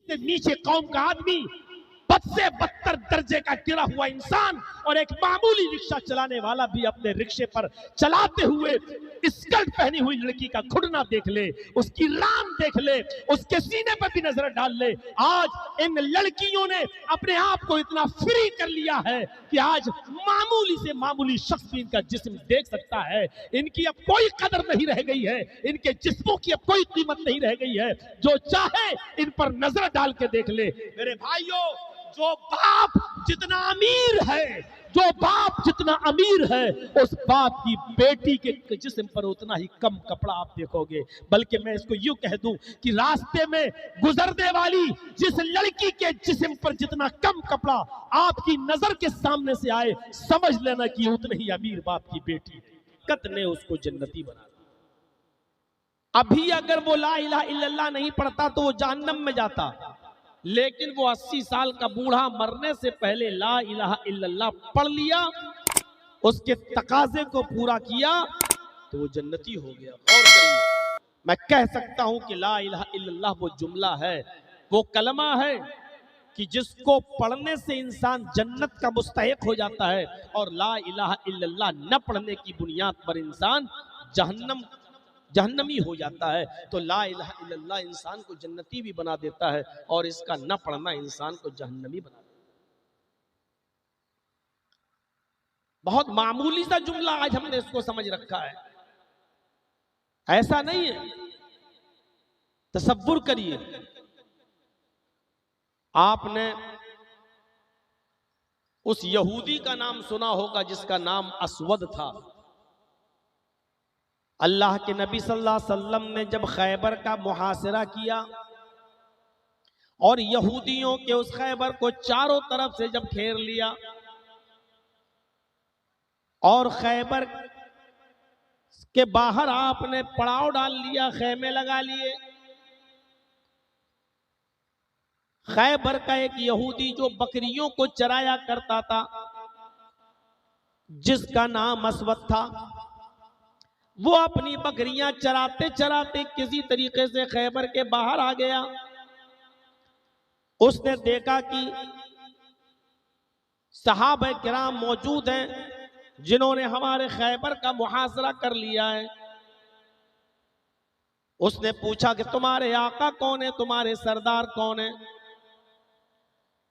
से नीचे कौम का आदमी, बद से बदतर दर्जे का गिरा हुआ इंसान, और एक मामूली रिक्शा चलाने वाला भी अपने रिक्शे पर चलाते हुए स्कर्ट पहनी हुई लड़की का घुटना देख ले, उसकी रान देख ले, उसके सीने पर भी नजर डाल ले। आज इन लड़कियों ने अपने आप को इतना फ्री कर लिया है कि आज मामूली से मामूली शख्स भी इनका जिस्म देख सकता है। इनकी अब कोई कदर नहीं रह गई है, इनके जिस्मों की अब कोई कीमत नहीं रह गई है। जो चाहे इन पर नजर डाल के देख ले। मेरे भाइयों, जो बाप जितना अमीर है, जो बाप जितना अमीर है, उस बाप की बेटी के जिस्म पर उतना ही कम कपड़ा आप देखोगे। बल्कि मैं इसको यूं कह दूं कि रास्ते में गुजरने वाली जिस लड़की के जिस्म पर जितना कम कपड़ा आपकी नजर के सामने से आए, समझ लेना कि उतने ही अमीर बाप की बेटी कत ने उसको जन्नती बना। अभी अगर वो ला इलाहा इल्लल्लाह नहीं पढ़ता तो वो जहन्नम में जाता, लेकिन वो 80 साल का बूढ़ा मरने से पहले ला इलाहा इल्लल्लाह पढ़ लिया, उसके तकाजे को पूरा किया, तो वो जन्नती हो गया। और करिए, मैं कह सकता हूं कि ला इलाहा इल्लल्लाह वो जुमला है, वो कलमा है कि जिसको पढ़ने से इंसान जन्नत का मुस्तहिक हो जाता है, और ला इलाहा इल्लल्लाह न पढ़ने की बुनियाद पर इंसान जहन्नमी हो जाता है। तो ला इलाहा इल्लल्लाह इंसान को जन्नती भी बना देता है, और इसका न पढ़ना इंसान को जहन्नमी बना देता है। बहुत मामूली सा जुमला आज हमने इसको समझ रखा है, ऐसा नहीं है। तसव्वुर करिए, आपने उस यहूदी का नाम सुना होगा जिसका नाम असवद था। अल्लाह के नबी सल्लल्लाहु अलैहि वसल्लम ने जब खैबर का मुहासरा किया और यहूदियों के उस खैबर को चारों तरफ से जब घेर लिया और खैबर के बाहर आपने पड़ाव डाल लिया, खेमे लगा लिए, खैबर का एक यहूदी जो बकरियों को चराया करता था, जिसका नाम असवद था, वो अपनी बकरियां चराते चराते किसी तरीके से खैबर के बाहर आ गया। उसने देखा कि सहाबा किराम मौजूद हैं जिन्होंने हमारे खैबर का मुहासरा कर लिया है। उसने पूछा कि तुम्हारे आका कौन है, तुम्हारे सरदार कौन है।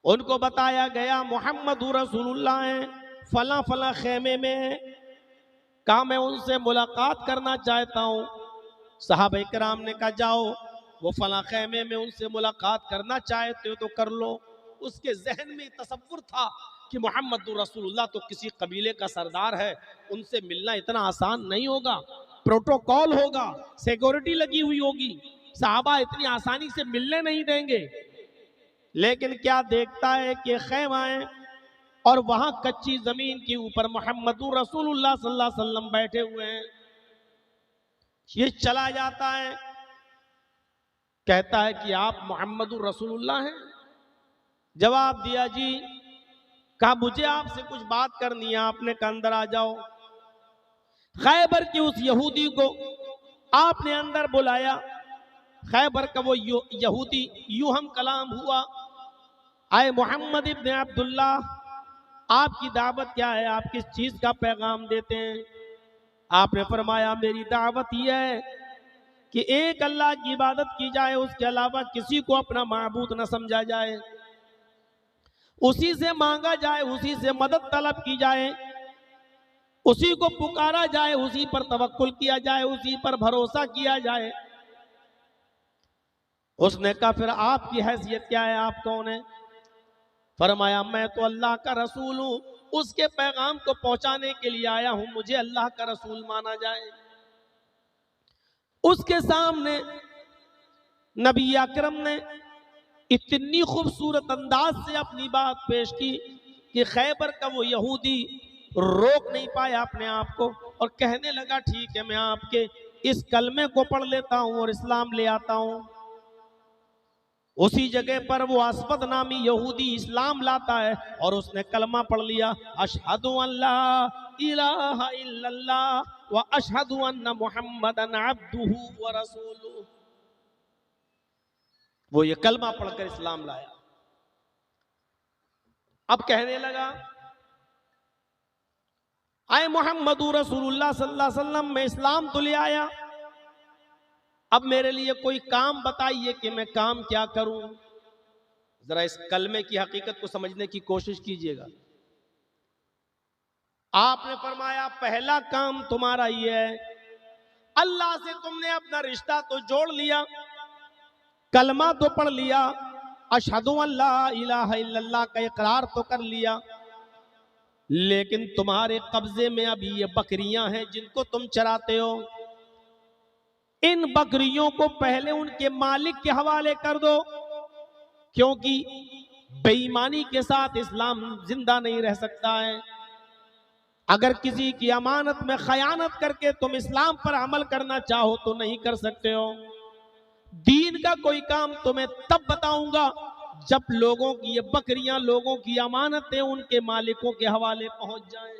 उनको बताया गया मोहम्मद रसूलुल्लाह हैं, फला फला खेमे में है। कहा मैं उनसे मुलाकात करना चाहता हूं। साहब इकराम ने कहा जाओ, वो फला खेमे में उनसे मुलाकात करना चाहते हो तो कर लो। उसके जहन में तसव्वुर था कि मोहम्मद रसूलुल्लाह तो किसी कबीले का सरदार है, उनसे मिलना इतना आसान नहीं होगा, प्रोटोकॉल होगा, सिक्योरिटी लगी हुई होगी, साहबा इतनी आसानी से मिलने नहीं देंगे। लेकिन क्या देखता है कि खेमा है और वहां कच्ची जमीन के ऊपर मोहम्मद रसूलुल्लाह सल्लल्लाहु अलैहि वसल्लम बैठे हुए हैं। ये चला जाता है, कहता है कि आप मोहम्मद रसूलुल्लाह हैं। जवाब दिया जी। कहा मुझे आपसे कुछ बात करनी है। आपने कहा अंदर आ जाओ। खैबर के उस यहूदी को आपने अंदर बुलाया। खैबर का वो यहूदी यूं हम कलाम हुआ, आए मोहम्मद इब्न अब्दुल्ला, आपकी दावत क्या है, आप किस चीज का पैगाम देते हैं। आपने फरमाया मेरी दावत यह है कि एक अल्लाह की इबादत की जाए, उसके अलावा किसी को अपना माबूद न समझा जाए, उसी से मांगा जाए, उसी से मदद तलब की जाए, उसी को पुकारा जाए, उसी पर तवक्कुल किया जाए, उसी पर भरोसा किया जाए। उसने कहा फिर आपकी हैसियत क्या है, आप कौन है। फरमाया मैं तो अल्लाह का रसूल हूं, उसके पैगाम को पहुंचाने के लिए आया हूं, मुझे अल्लाह का रसूल माना जाए। उसके सामने नबी अकरम ने इतनी खूबसूरत अंदाज से अपनी बात पेश की कि खैबर का वो यहूदी रोक नहीं पाया अपने आप को और कहने लगा ठीक है, मैं आपके इस कलमे को पढ़ लेता हूं और इस्लाम ले आता हूं। उसी जगह पर वो असवद नामी यहूदी इस्लाम लाता है और उसने कलमा पढ़ लिया, अशहदु अल्ला इलाहा इल्लल्लाह व अशहदु अन्ना मुहम्मदन अब्दुहु व रसूलुहु। वो ये कलमा पढ़कर इस्लाम लाया। अब कहने लगा, आए मोहम्मदुर रसूलुल्लाह सल्लल्लाहु अलैहि वसल्लम, मैं इस्लाम तो ले आया, अब मेरे लिए कोई काम बताइए कि मैं काम क्या करूं। जरा इस कलमे की हकीकत को समझने की कोशिश कीजिएगा। आपने फरमाया, पहला काम तुम्हारा ये है, अल्लाह से तुमने अपना रिश्ता तो जोड़ लिया, कलमा तो पढ़ लिया, अशहदु अल्ला इलाहा इल्लल्लाह का इकरार तो कर लिया, लेकिन तुम्हारे कब्जे में अभी ये बकरियां हैं जिनको तुम चराते हो। इन बकरियों को पहले उनके मालिक के हवाले कर दो, क्योंकि बेईमानी के साथ इस्लाम जिंदा नहीं रह सकता है। अगर किसी की अमानत में खयानत करके तुम इस्लाम पर अमल करना चाहो तो नहीं कर सकते हो। दीन का कोई काम तुम्हें तब बताऊंगा जब लोगों की ये बकरियां, लोगों की अमानतें उनके मालिकों के हवाले पहुंच जाएं।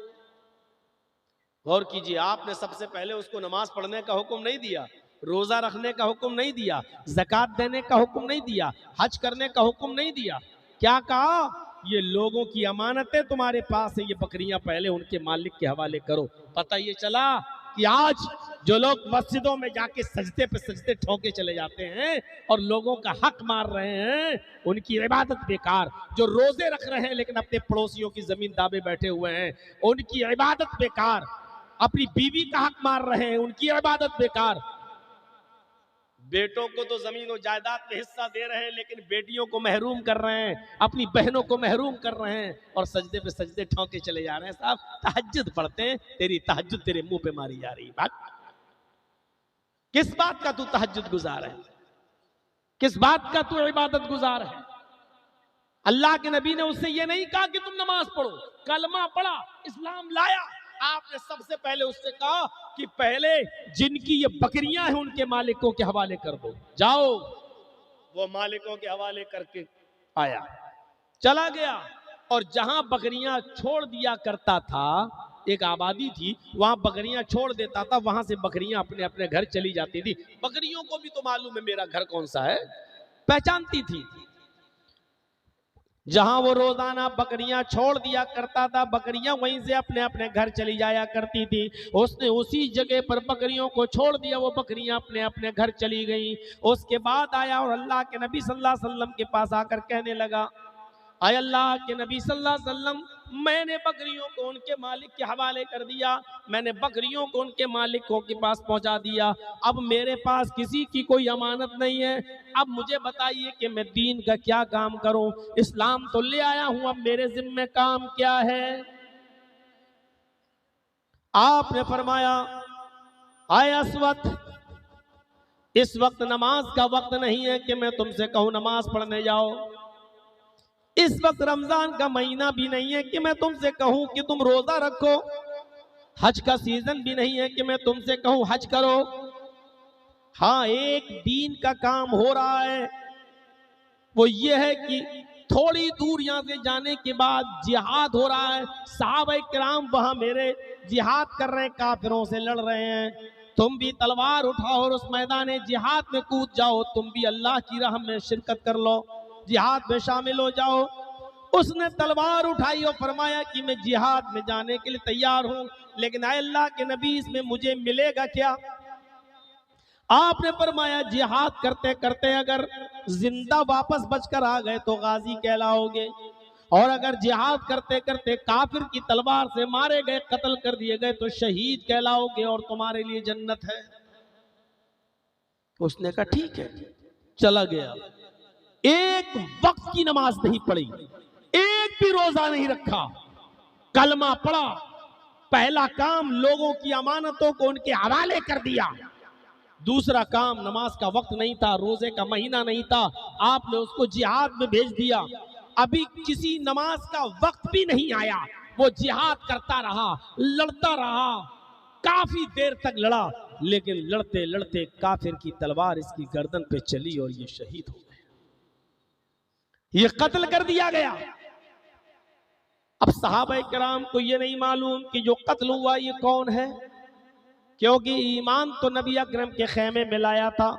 गौर कीजिए, आपने सबसे पहले उसको नमाज पढ़ने का हुक्म नहीं दिया, रोजा रखने का हुक्म नहीं दिया, ज़कात देने का हुक्म नहीं दिया, हज करने का हुक्म नहीं दिया। क्या कहा? ये लोगों की अमानतें तुम्हारे पास है, ये बकरियां पहले उनके मालिक के हवाले करो। पता ये चला कि आज जो लोग मस्जिदों में जाके सजदे पे सजदे ठोके चले जाते हैं और लोगों का हक मार रहे हैं, उनकी इबादत बेकार। जो रोजे रख रहे हैं लेकिन अपने पड़ोसियों की जमीन दाबे बैठे हुए हैं, उनकी इबादत बेकार। अपनी बीवी का हक मार रहे हैं, उनकी इबादत बेकार। बेटों को तो जमीन और जायदाद में हिस्सा दे रहे हैं लेकिन बेटियों को महरूम कर रहे हैं, अपनी बहनों को महरूम कर रहे हैं और सजदे पे सजदे ठोके चले जा रहे हैं। साहब, तहज्जुद पढ़ते हैं, तेरी तहज्जुद तेरे मुंह पे मारी जा रही। बात किस बात का तू तहज्जुद गुजार है? किस बात का तू इबादत गुजार है? अल्लाह के नबी ने उससे ये नहीं कहा कि तुम नमाज पढ़ो, कलमा पढ़ा, इस्लाम लाया। आपने सबसे पहले उससे कहा कि पहले जिनकी ये बकरियां हैं उनके मालिकों के हवाले कर दो। जाओ। वो मालिकों के हवाले करके आया, चला गया और जहां बकरियां छोड़ दिया करता था, एक आबादी थी, वहां बकरियां छोड़ देता था, वहां से बकरियां अपने अपने घर चली जाती थी। बकरियों को भी तो मालूम है मेरा घर कौन सा है, पहचानती थी। जहां वो रोजाना बकरियां छोड़ दिया करता था, बकरियां वहीं से अपने अपने घर चली जाया करती थी। उसने उसी जगह पर बकरियों को छोड़ दिया, वो बकरियां अपने अपने घर चली गईं। उसके बाद आया और अल्लाह के नबी सल्लल्लाहु अलैहि वसल्लम के पास आकर कहने लगा, आय अल्लाह के नबी सल्लल्लाहु अलैहि वसल्लम, मैंने बकरियों को उनके मालिक के हवाले कर दिया, मैंने बकरियों को उनके मालिकों के पास पहुंचा दिया। अब मेरे पास किसी की कोई अमानत नहीं है। अब मुझे बताइए कि मैं दीन का क्या काम करूं? इस्लाम तो ले आया हूं, अब मेरे जिम्मे काम क्या है? आपने फरमाया, आय अस्वत, इस वक्त नमाज का वक्त नहीं है कि मैं तुमसे कहूं नमाज पढ़ने जाओ। इस वक्त रमजान का महीना भी नहीं है कि मैं तुमसे कहूं कि तुम रोजा रखो। हज का सीजन भी नहीं है कि मैं तुमसे कहूं हज करो। हाँ, एक दीन का काम हो रहा है, वो ये है कि थोड़ी दूर यहां से जाने के बाद जिहाद हो रहा है। सहाबा किराम वहां मेरे जिहाद कर रहे हैं, काफिरों से लड़ रहे हैं। तुम भी तलवार उठाओ और उस मैदान जिहाद में कूद जाओ, तुम भी अल्लाह की राह में शिरकत कर लो, जिहाद में शामिल हो जाओ। उसने तलवार उठाई और फरमाया कि मैं जिहाद में जाने के लिए तैयार हूं, लेकिन आए अल्लाह के नबी, इसमें मुझे मिलेगा क्या? आपने फरमाया, जिहाद करते करते अगर जिंदा वापस बचकर आ गए तो गाजी कहलाओगे, और अगर जिहाद करते करते काफिर की तलवार से मारे गए, कत्ल कर दिए गए तो शहीद कहलाओगे और तुम्हारे लिए जन्नत है। उसने कहा ठीक है, चला गया। एक वक्त की नमाज नहीं पढ़ी, एक भी रोजा नहीं रखा, कलमा पढ़ा। पहला काम लोगों की अमानतों को उनके हवाले कर दिया। दूसरा काम, नमाज का वक्त नहीं था, रोजे का महीना नहीं था, आपने उसको जिहाद में भेज दिया। अभी किसी नमाज का वक्त भी नहीं आया, वो जिहाद करता रहा, लड़ता रहा, काफी देर तक लड़ा, लेकिन लड़ते लड़ते काफिर की तलवार इसकी गर्दन पे चली और ये शहीद हो गया, ये कत्ल कर दिया गया। अब सहाबा किराम को ये नहीं मालूम कि जो कत्ल हुआ ये कौन है, क्योंकि ईमान तो नबी अकरम के खेमे में लाया था,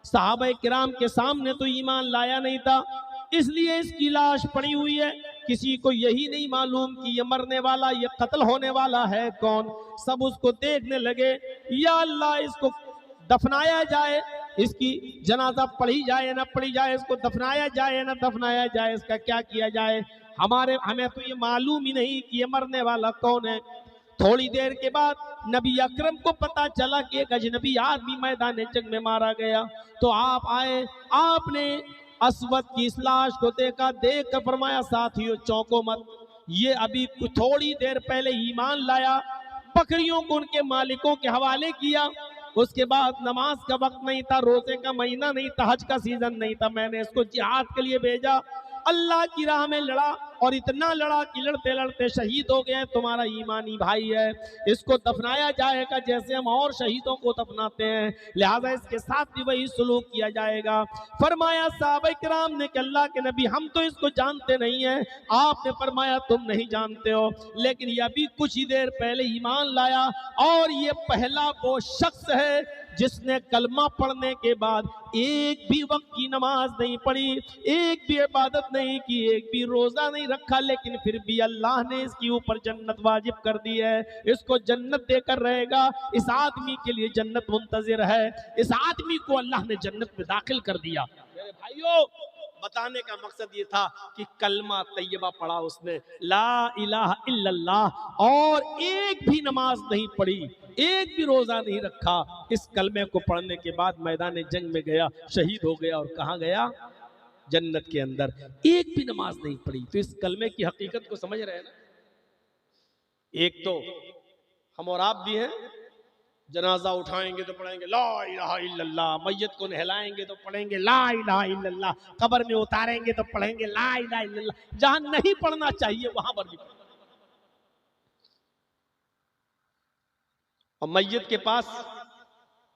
सहाबा किराम के सामने तो ईमान लाया नहीं था, इसलिए इसकी लाश पड़ी हुई है। किसी को यही नहीं मालूम कि ये मरने वाला, ये कत्ल होने वाला है कौन। सब उसको देखने लगे, या अल्लाह इसको दफनाया जाए, इसकी जनाजा पढ़ी जाए ना पढ़ी जाए, इसको दफनाया जाए ना दफनाया जाए, इसका क्या किया जाए। हमें तो ये मालूम ही नहीं कि ये मरने वाला कौन है। थोड़ी देर के बाद नबी अकरम को पता चला कि एक अजनबी आदमी मैदान जंग में मारा गया। तो आप आए, आपने असवद की इस लाश को देखा, देख कर फरमाया साथियों चौंको मत, ये अभी थोड़ी देर पहले ईमान लाया, बकरियों को उनके मालिकों के हवाले किया, उसके बाद नमाज का वक्त नहीं था, रोजे का महीना नहीं था, हज का सीजन नहीं था, मैंने इसको जिहाद के लिए भेजा, अल्लाह की राह में लड़ा और इतना लड़ा कि लड़ते लड़ते शहीद हो गए। तुम्हारा ईमानी भाई है, इसको दफनाया जाएगा जैसे हम और शहीदों को दफनाते हैं, लिहाजा इसके साथ भी वही सलूक किया जाएगा। फरमाया साहबा किराम ने कि अल्लाह के नबी हम तो इसको जानते नहीं हैं। आपने फरमाया तुम नहीं जानते हो, लेकिन ये अभी कुछ ही देर पहले ईमान लाया और ये पहला वो शख्स है जिसने कलमा पढ़ने के बाद एक भी वक्त की नमाज नहीं पढ़ी, एक भी इबादत नहीं की, एक भी रोजा नहीं रखा, लेकिन फिर भी अल्लाह ने इसके ऊपर जन्नत वाजिब कर दी है, इसको जन्नत देकर रहेगा। इस आदमी के लिए जन्नत मुंतजिर है, इस आदमी को अल्लाह ने जन्नत में दाखिल कर दिया। मेरे भाइयों, बताने का मकसद ये था कि कलमा तैयबा पढ़ा उसने, ला इलाहा इल्लल्लाह, और एक भी नमाज नहीं पढ़ी, एक भी रोजा नहीं रखा। इस कलमे को पढ़ने के बाद मैदान जंग में गया, शहीद हो गया, और कहाँ गया? जन्नत के अंदर। एक भी नमाज नहीं पढ़ी। तो इस कलमे की हकीकत को समझ रहे हैं ना। एक तो हम और आप भी हैं, जनाजा उठाएंगे तो पढ़ेंगे ला इलाहा इल्लल्लाह, मैयत को नहलाएंगे तो पढ़ेंगे ला इलाहा इल्लल्लाह, कब्र में उतारेंगे तो पढ़ेंगे ला इलाहा इल्लल्लाह, जहां नहीं पढ़ना चाहिए वहां पर भी। और मैयत के पास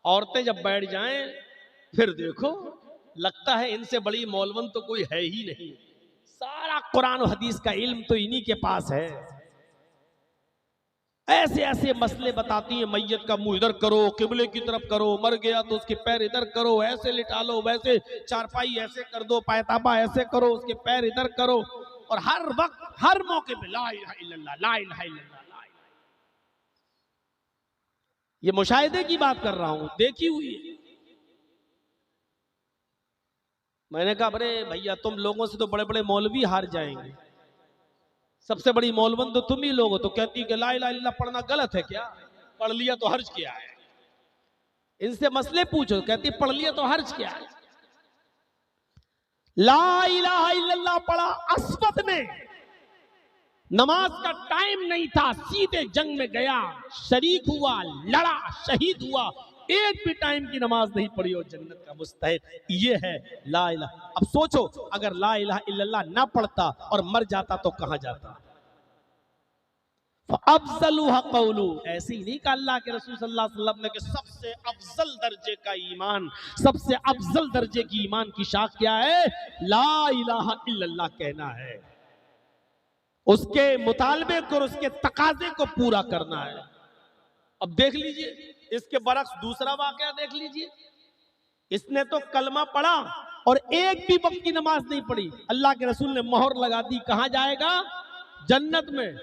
औरतें जब बैठ जाएं, फिर देखो लगता है इनसे बड़ी मौलवन तो कोई है ही नहीं, सारा कुरान और हदीस का इल्म तो इन्हीं के पास है। ऐसे ऐसे मसले बताती हैं, मैयत का मुंह इधर करो, किबले की तरफ करो, मर गया तो उसके पैर इधर करो, ऐसे लिटा लो, वैसे चारपाई ऐसे कर दो, पायताबा ऐसे करो, उसके पैर इधर करो, और हर वक्त हर मौके पे ला इलाहा इल्लल्लाह, ला इलाहा इल्लल्लाह। ये मुशाहिदे की बात कर रहा हूं, देखी हुई है। मैंने कहा अरे भैया तुम लोगों से तो बड़े बड़े मौलवी हार जाएंगे, सबसे बड़ी मौलवन तो तुम ही लोग हो। तो कहती कि ला इलाहा इल्लल्लाह पढ़ना गलत है क्या? पढ़ लिया तो हर्ज क्या है? इनसे मसले पूछो, कहती पढ़ लिया तो हर्ज क्या है? ला इलाहा इल्लल्लाह पढ़ा असवद ने, नमाज का टाइम नहीं था, सीधे जंग में गया, शरीक हुआ, लड़ा, शहीद हुआ, एक भी टाइम की नमाज नहीं पढ़ी और जन्नत का मुस्तहिक। ये है ला इलाहा। अब सोचो अगर ला इलाहा इल्लल्लाह ना पढ़ता और मर जाता तो कहां जाता? अफजलुहा कौलु, ऐसे ही नहीं कहा अल्लाह के रसूल सल्लल्लाहु अलैहि वसल्लम ने कि सबसे अफजल दर्जे का ईमान, सबसे अफजल दर्जे की ईमान की शाख क्या है? ला इलाहा इल्लल्लाह कहना है, उसके मुतालबे को, उसके तकाजे को पूरा करना है। अब देख लीजिए इसके बरक्स दूसरा वाकया देख लीजिए, इसने तो कलमा पढ़ा और एक भी वक्त की नमाज नहीं पढ़ी, अल्लाह के रसूल ने मोहर लगा दी, कहां जाएगा? जन्नत में।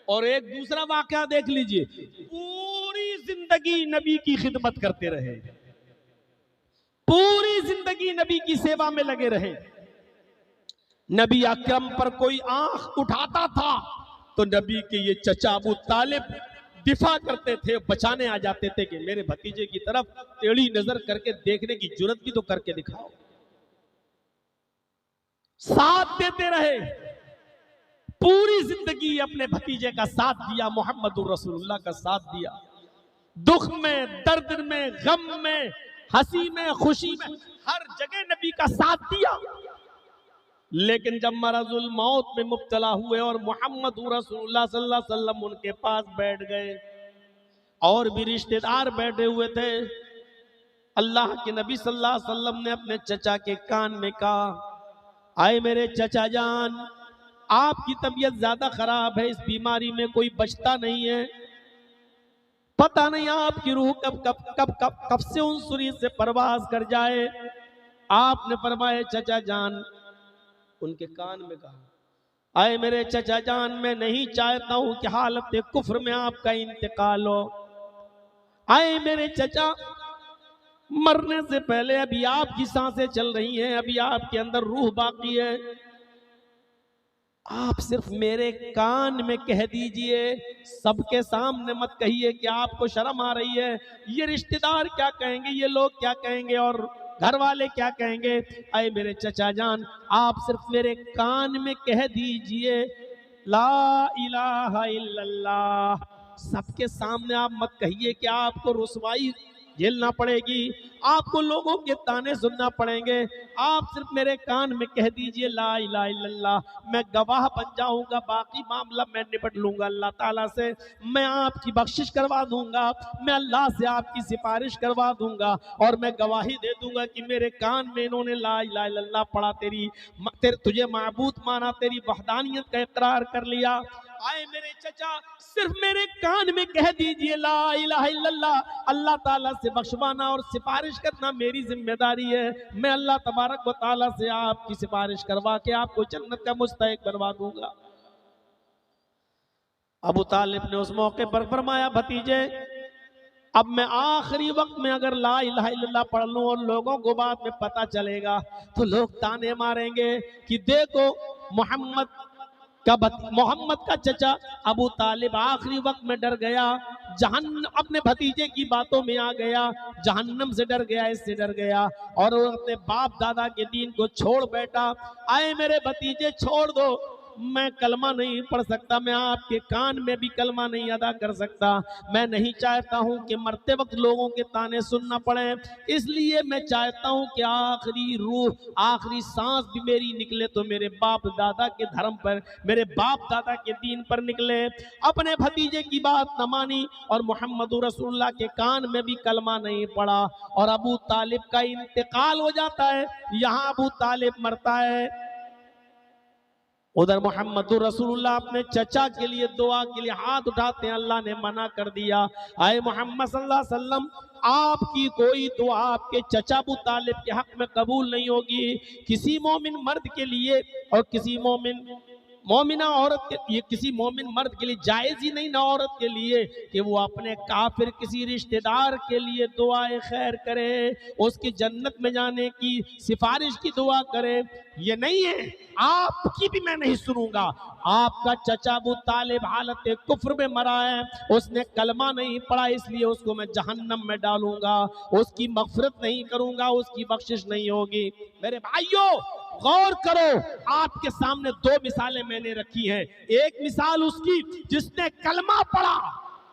और एक दूसरा वाकया देख लीजिए, पूरी जिंदगी नबी की खिदमत करते रहे, पूरी जिंदगी नबी की सेवा में लगे रहे। नबी अकरम पर कोई आंख उठाता था तो नबी के ये चचा अबू तालिब दिफा करते थे, बचाने आ जाते थे कि मेरे भतीजे की तरफ टेढ़ी नजर करके देखने की जुर्रत भी तो करके दिखाओ। साथ देते रहे, पूरी जिंदगी अपने भतीजे का साथ दिया, मोहम्मदुर रसूलुल्लाह का साथ दिया, दुख में, दर्द में, गम में, हंसी में, खुशी में, हर जगह नबी का साथ दिया। लेकिन जब मरजुल मौत में मुब्तला हुए और मोहम्मद रसूलुल्लाह सल्लल्लाहु अलैहि वसल्लम उनके पास बैठ गए, और भी रिश्तेदार बैठे हुए थे, अल्लाह के नबी सल्लल्लाहु अलैहि वसल्लम ने अपने चचा के कान में कहा, आए मेरे चचा जान, आपकी तबीयत ज्यादा खराब है, इस बीमारी में कोई बचता नहीं है, पता नहीं आपकी रूह कब कब कब कब कब से उन सुरी से परवाज कर जाए। आपने फरमाया चचा जान, उनके कान में कहा, आए मेरे चचा जान, मैं नहीं चाहता हूं कि हालत कुफ्र में आपका इंतकाल हो। आए मेरे चचा, मरने से पहले अभी आपकी सांसें चल रही हैं, अभी आपके अंदर रूह बाकी है, आप सिर्फ मेरे कान में कह दीजिए, सबके सामने मत कहिए कि आपको शर्म आ रही है, ये रिश्तेदार क्या कहेंगे, ये लोग क्या कहेंगे और घर वाले क्या कहेंगे। आए मेरे चचा जान, आप सिर्फ मेरे कान में कह दीजिए ला इलाहा इल्लल्लाह। सबके सामने आप मत कहिए कि आपको रुसवाई झेलना पड़ेगी, आपको लोगों के ताने सुनना पड़ेंगे। आप सिर्फ मेरे कान में कह दीजिए ला इलाहा इल्लल्लाह, मैं गवाह बन जाऊंगा, बाकी मामला मैं निपट लूंगा अल्लाह ताला से। मैं आपकी बख्शिश करवा दूंगा, मैं अल्लाह से आपकी सिफारिश करवा दूंगा और मैं गवाही दे दूंगा कि मेरे कान में इन्होंने ला इलाहा इल्लल्लाह पढ़ा, तुझे माबूद माना, तेरी वहदानियत का इकरार कर लिया। आए मेरे चचा, सिर्फ मेरे कान में कह दीजिए ला इलाहा इल्लल्लाह, अल्लाह ताला से बख्शवाना और सिफारिश करना मेरी जिम्मेदारी है। मैं अल्लाह तबारक व ताला से आपकी सिफारिश करवा के आपको जन्नत का मुस्तहिक बनवा दूंगा। अबू तालिब ने उस मौके पर फरमाया, भतीजे, अब मैं आखिरी वक्त में अगर ला इलाहा इल्लल्लाह पढ़ लूं और लोगों को बाद में पता चलेगा तो लोग ताने मारेंगे कि देखो मोहम्मद का चचा अबू तालिब आखिरी वक्त में डर गया, अपने भतीजे की बातों में आ गया, जहन्नम से डर गया, इससे डर गया और वो अपने बाप दादा के दीन को छोड़ बैठा। आए मेरे भतीजे, छोड़ दो, मैं कलमा नहीं पढ़ सकता, मैं आपके कान में भी कलमा नहीं अदा कर सकता, मैं नहीं चाहता हूं कि मरते वक्त लोगों के ताने सुनना पड़े, इसलिए मैं चाहता हूं कि आखिरी रूह, आखिरी सांस भी मेरी निकले तो मेरे बाप दादा के धर्म पर, मेरे बाप दादा के दीन पर निकले। अपने भतीजे की बात न मानी और मोहम्मद रसूलुल्लाह के कान में भी कलमा नहीं पड़ा और अबू तालिब का इंतकाल हो जाता है। यहाँ अबू तालिब मरता है, उधर मोहम्मद रसूलुल्लाह अपने चचा के लिए दुआ के लिए हाथ उठाते हैं, अल्लाह ने मना कर दिया। आए मोहम्मद सल्लल्लाहु अलैहि वसल्लम, आपकी कोई दुआ आपके चचा अबू तालिब के हक में कबूल नहीं होगी। किसी मोमिन मर्द के लिए और किसी मोमिना औरत के, ये किसी मोमिन मर्द के लिए जायज ही नहीं ना औरत के लिए कि वो अपने काफिर किसी रिश्तेदार के लिए दुआए खैर करे, उसकी जन्नत में जाने की सिफारिश की दुआ करे। ये नहीं है, आपकी भी मैं नहीं सुनूंगा। आपका चचा अबू तालिब हालत कुफ्र में मरा है, उसने कलमा नहीं पढ़ा, इसलिए उसको मैं जहन्नम में डालूंगा, उसकी मगफिरत नहीं करूंगा, उसकी बख्शिश नहीं होगी। मेरे भाइयों, गौर करो, आपके सामने दो मिसालें मैंने रखी हैं। एक मिसाल उसकी जिसने कलमा पढ़ा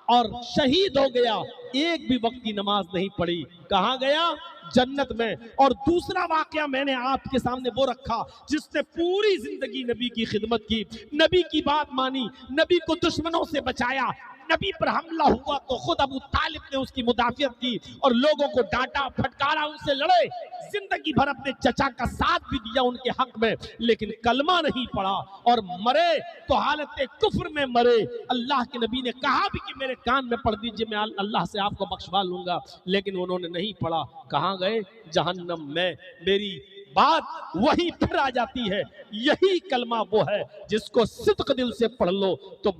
और शहीद हो गया, एक भी वक्त की नमाज नहीं पढ़ी, कहां गया? जन्नत में। और दूसरा वाकया मैंने आपके सामने वो रखा जिसने पूरी जिंदगी नबी की खिदमत की, नबी की बात मानी, नबी को दुश्मनों से बचाया, नबी पर हमला हुआ तो खुद अबू तालिब ने उसकी मुदाफियत की और लोगों को डांटा, फटकारा, उनसे लड़े, जिंदगी भर अपने चचा का साथ भी दिया उनके हक में, लेकिन कलमा नहीं पढ़ा और मरे तो हालत कुफ्र में मरे। अल्लाह के नबी ने कहा भी कि मेरे कान में पढ़ दीजिए, मैं अल्लाह से आपको बख्शवा लूंगा, लेकिन उन्होंने नहीं पढ़ा। कहां गए? जहन्नम में। मेरी बात वही फिर आ जाती है, यही कलमा वो है जिसको सिद्क दिल से पढ़ लो तो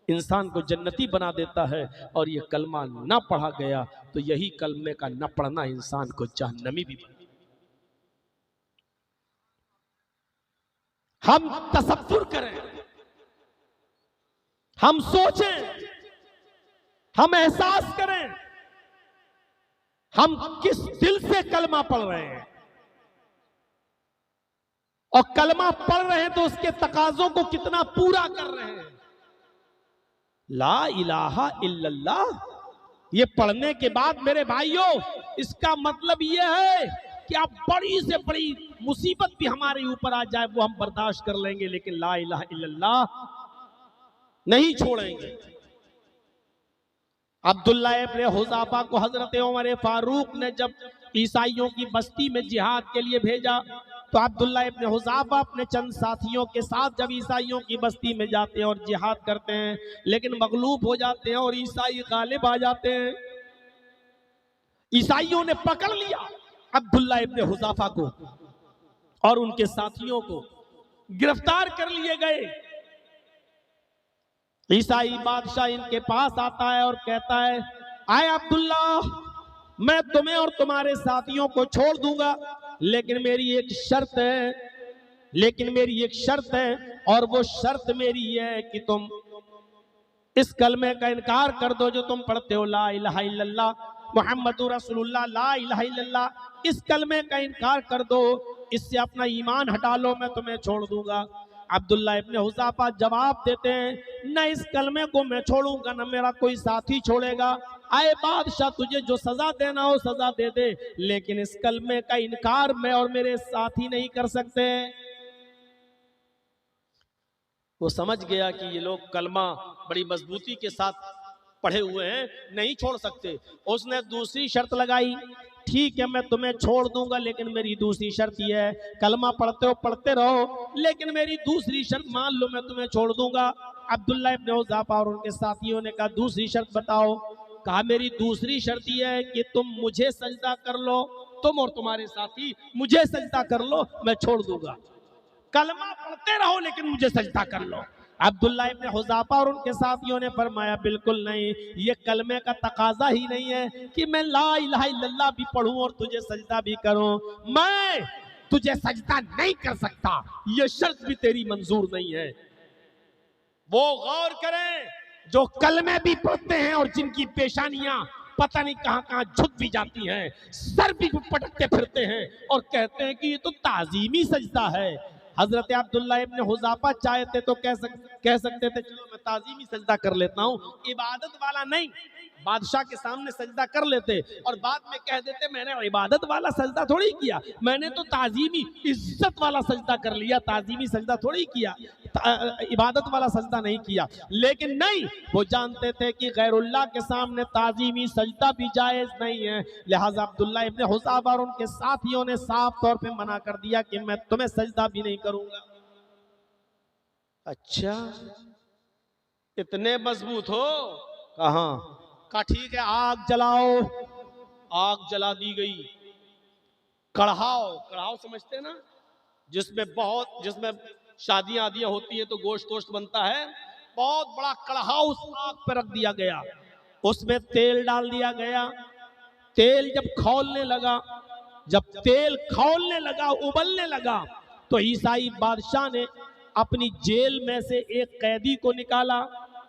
इंसान को जन्नती बना देता है, और ये कलमा ना पढ़ा गया तो यही कलमे का न पढ़ना इंसान को जहन्नमी भी बना। हम तसव्वुर करें, हम सोचें, हम एहसास करें, हम किस दिल से कलमा पढ़ रहे हैं, और कलमा पढ़ रहे हैं तो उसके तकाजों को कितना पूरा कर रहे हैं। ला इलाहा इल्लल्लाह ये पढ़ने के बाद मेरे भाइयों, इसका मतलब यह है कि आप बड़ी से बड़ी मुसीबत भी हमारे ऊपर आ जाए वो हम बर्दाश्त कर लेंगे, लेकिन ला इलाहा इल्लल्लाह नहीं छोड़ेंगे। अब्दुल्लाह इब्न हुज़ाफा को हजरत उमर फारूक ने जब ईसाइयों की बस्ती में जिहाद के लिए भेजा, तो अब्दुल्ला इब्न हुज़ाफा अपने चंद साथियों के साथ जब ईसाइयों की बस्ती में जाते हैं और जिहाद करते हैं, लेकिन मगलूब हो जाते हैं और ईसाई गालिब आ जाते हैं। ईसाइयों ने पकड़ लिया अब्दुल्ला इब्न हुज़ाफा को और उनके साथियों को गिरफ्तार कर लिए गए। ईसाई बादशाह इनके पास आता है और कहता है, आए अब्दुल्ला, मैं तुम्हें और तुम्हारे साथियों को छोड़ दूंगा, लेकिन मेरी एक शर्त है, और वो शर्त मेरी है कि तुम इस कलमे का इनकार कर दो जो तुम पढ़ते हो, ला इलाहा इल्लल्लाह मुहम्मदुर रसूलुल्लाह, ला इलाहा इल्लल्लाह, इस कलमे का इनकार कर दो, इससे अपना ईमान हटा लो, मैं तुम्हें छोड़ दूंगा। अब्दुल्ला इब्न हुज़ाफा जवाब देते हैं, न इस कलमे को मैं छोड़ूंगा, न मेरा कोई साथी छोड़ेगा। आए बादशाह, तुझे जो सजा देना हो सजा दे दे, लेकिन इस कलमे का इनकार मैं और मेरे साथी नहीं कर सकते। वो समझ गया कि ये लोग कलमा बड़ी मजबूती के साथ पढ़े हुए हैं, नहीं छोड़ सकते। उसने दूसरी शर्त लगाई, ठीक है मैं तुम्हें छोड़ दूंगा, लेकिन मेरी दूसरी शर्त यह है, कलमा पढ़ते हो पढ़ते रहो, लेकिन मेरी दूसरी शर्त मान लो, मैं तुम्हें छोड़ दूंगा। अब्दुल्ला इब्न हुज़ाफा और उनके साथियों ने कहा, दूसरी शर्त बताओ। कहा, मेरी दूसरी शर्त यह है कि तुम मुझे सजदा कर लो, तुम और तुम्हारे साथी मुझे सजदा कर लो, मैं छोड़ दूंगा। कलमा पढ़ते रहो लेकिन मुझे सजदा कर लो। अब्दुल्ला इब्न हुज़ाफा और उनके साथियों ने फरमाया, बिल्कुल नहीं, ये कलमे का तकाजा ही नहीं है कि मैं ला इलाहा इल्लल्लाह भी पढ़ूं और तुझे सजदा भी करूं। मैं तुझे सजदा नहीं कर सकता, ये शर्त भी तेरी मंजूर नहीं है। वो गौर करें जो कलमे भी पढ़ते हैं और जिनकी पेशानियां पता नहीं कहां कहां झुक भी जाती हैं, सर भी पटकते फिरते हैं और कहते हैं कि ये तो ताजीमी सजदा है। हजरत अब्दुल्ला इब्न हुज़ाफा चाहते तो कह सकते थे, चलो मैं ताजीमी सजदा कर लेता हूँ, इबादत वाला नहीं। बादशाह के सामने सजदा कर लेते और बाद में कह देते, मैंने इबादत वाला सजदा थोड़ी किया, मैंने तो ताजीमी इज्जत वाला सजदा कर लिया, ताजीमी सजदा थोड़ी किया, इबादत वाला सजदा नहीं किया। लेकिन नहीं, वो जानते थे कि गैरुल्लाह के सामने ताजीमी सजदा भी जायज नहीं है। लिहाजा अब्दुल्ला इब्न हुज़ाफा और उनके साथियों ने साफ तौर पे मना कर दिया कि मैं तुम्हें सजदा भी नहीं करूंगा। अच्छा, इतने मजबूत हो? कहां? कहा ठीक है, आग जलाओ। आग जला दी गई। कढ़ाओ समझते हैं ना, जिसमें शादियां आदियां होती है तो गोश्त बनता है, बहुत बड़ा कढ़ाओ उस आग पर रख दिया गया, उसमें तेल डाल दिया गया। तेल जब खौलने लगा, उबलने लगा, तो ईसाई बादशाह ने अपनी जेल में से एक कैदी को निकाला,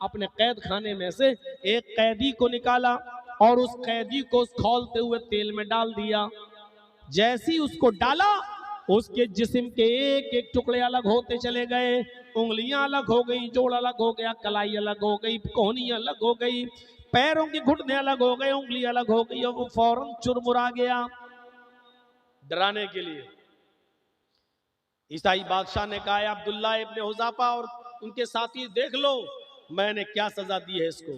अपने कैद खाने में से एक कैदी को निकाला और उस कैदी को उस खौलते हुए तेल में डाल दिया। जैसी उसको डाला, उसके जिस्म के एक एक टुकड़े अलग होते चले गए, उंगलियां अलग हो गई, जोड़ अलग हो गया, कलाई अलग हो गई, कोहनी अलग हो गई, पैरों के घुटने अलग हो गए, उंगली अलग हो गई, और वो फौरन चुरमुरा गया। डराने के लिए ईसाई बादशाह ने कहा, अब्दुल्ला इब्न हुज़ाफा और उनके साथी, देख लो मैंने क्या सजा दी है इसको।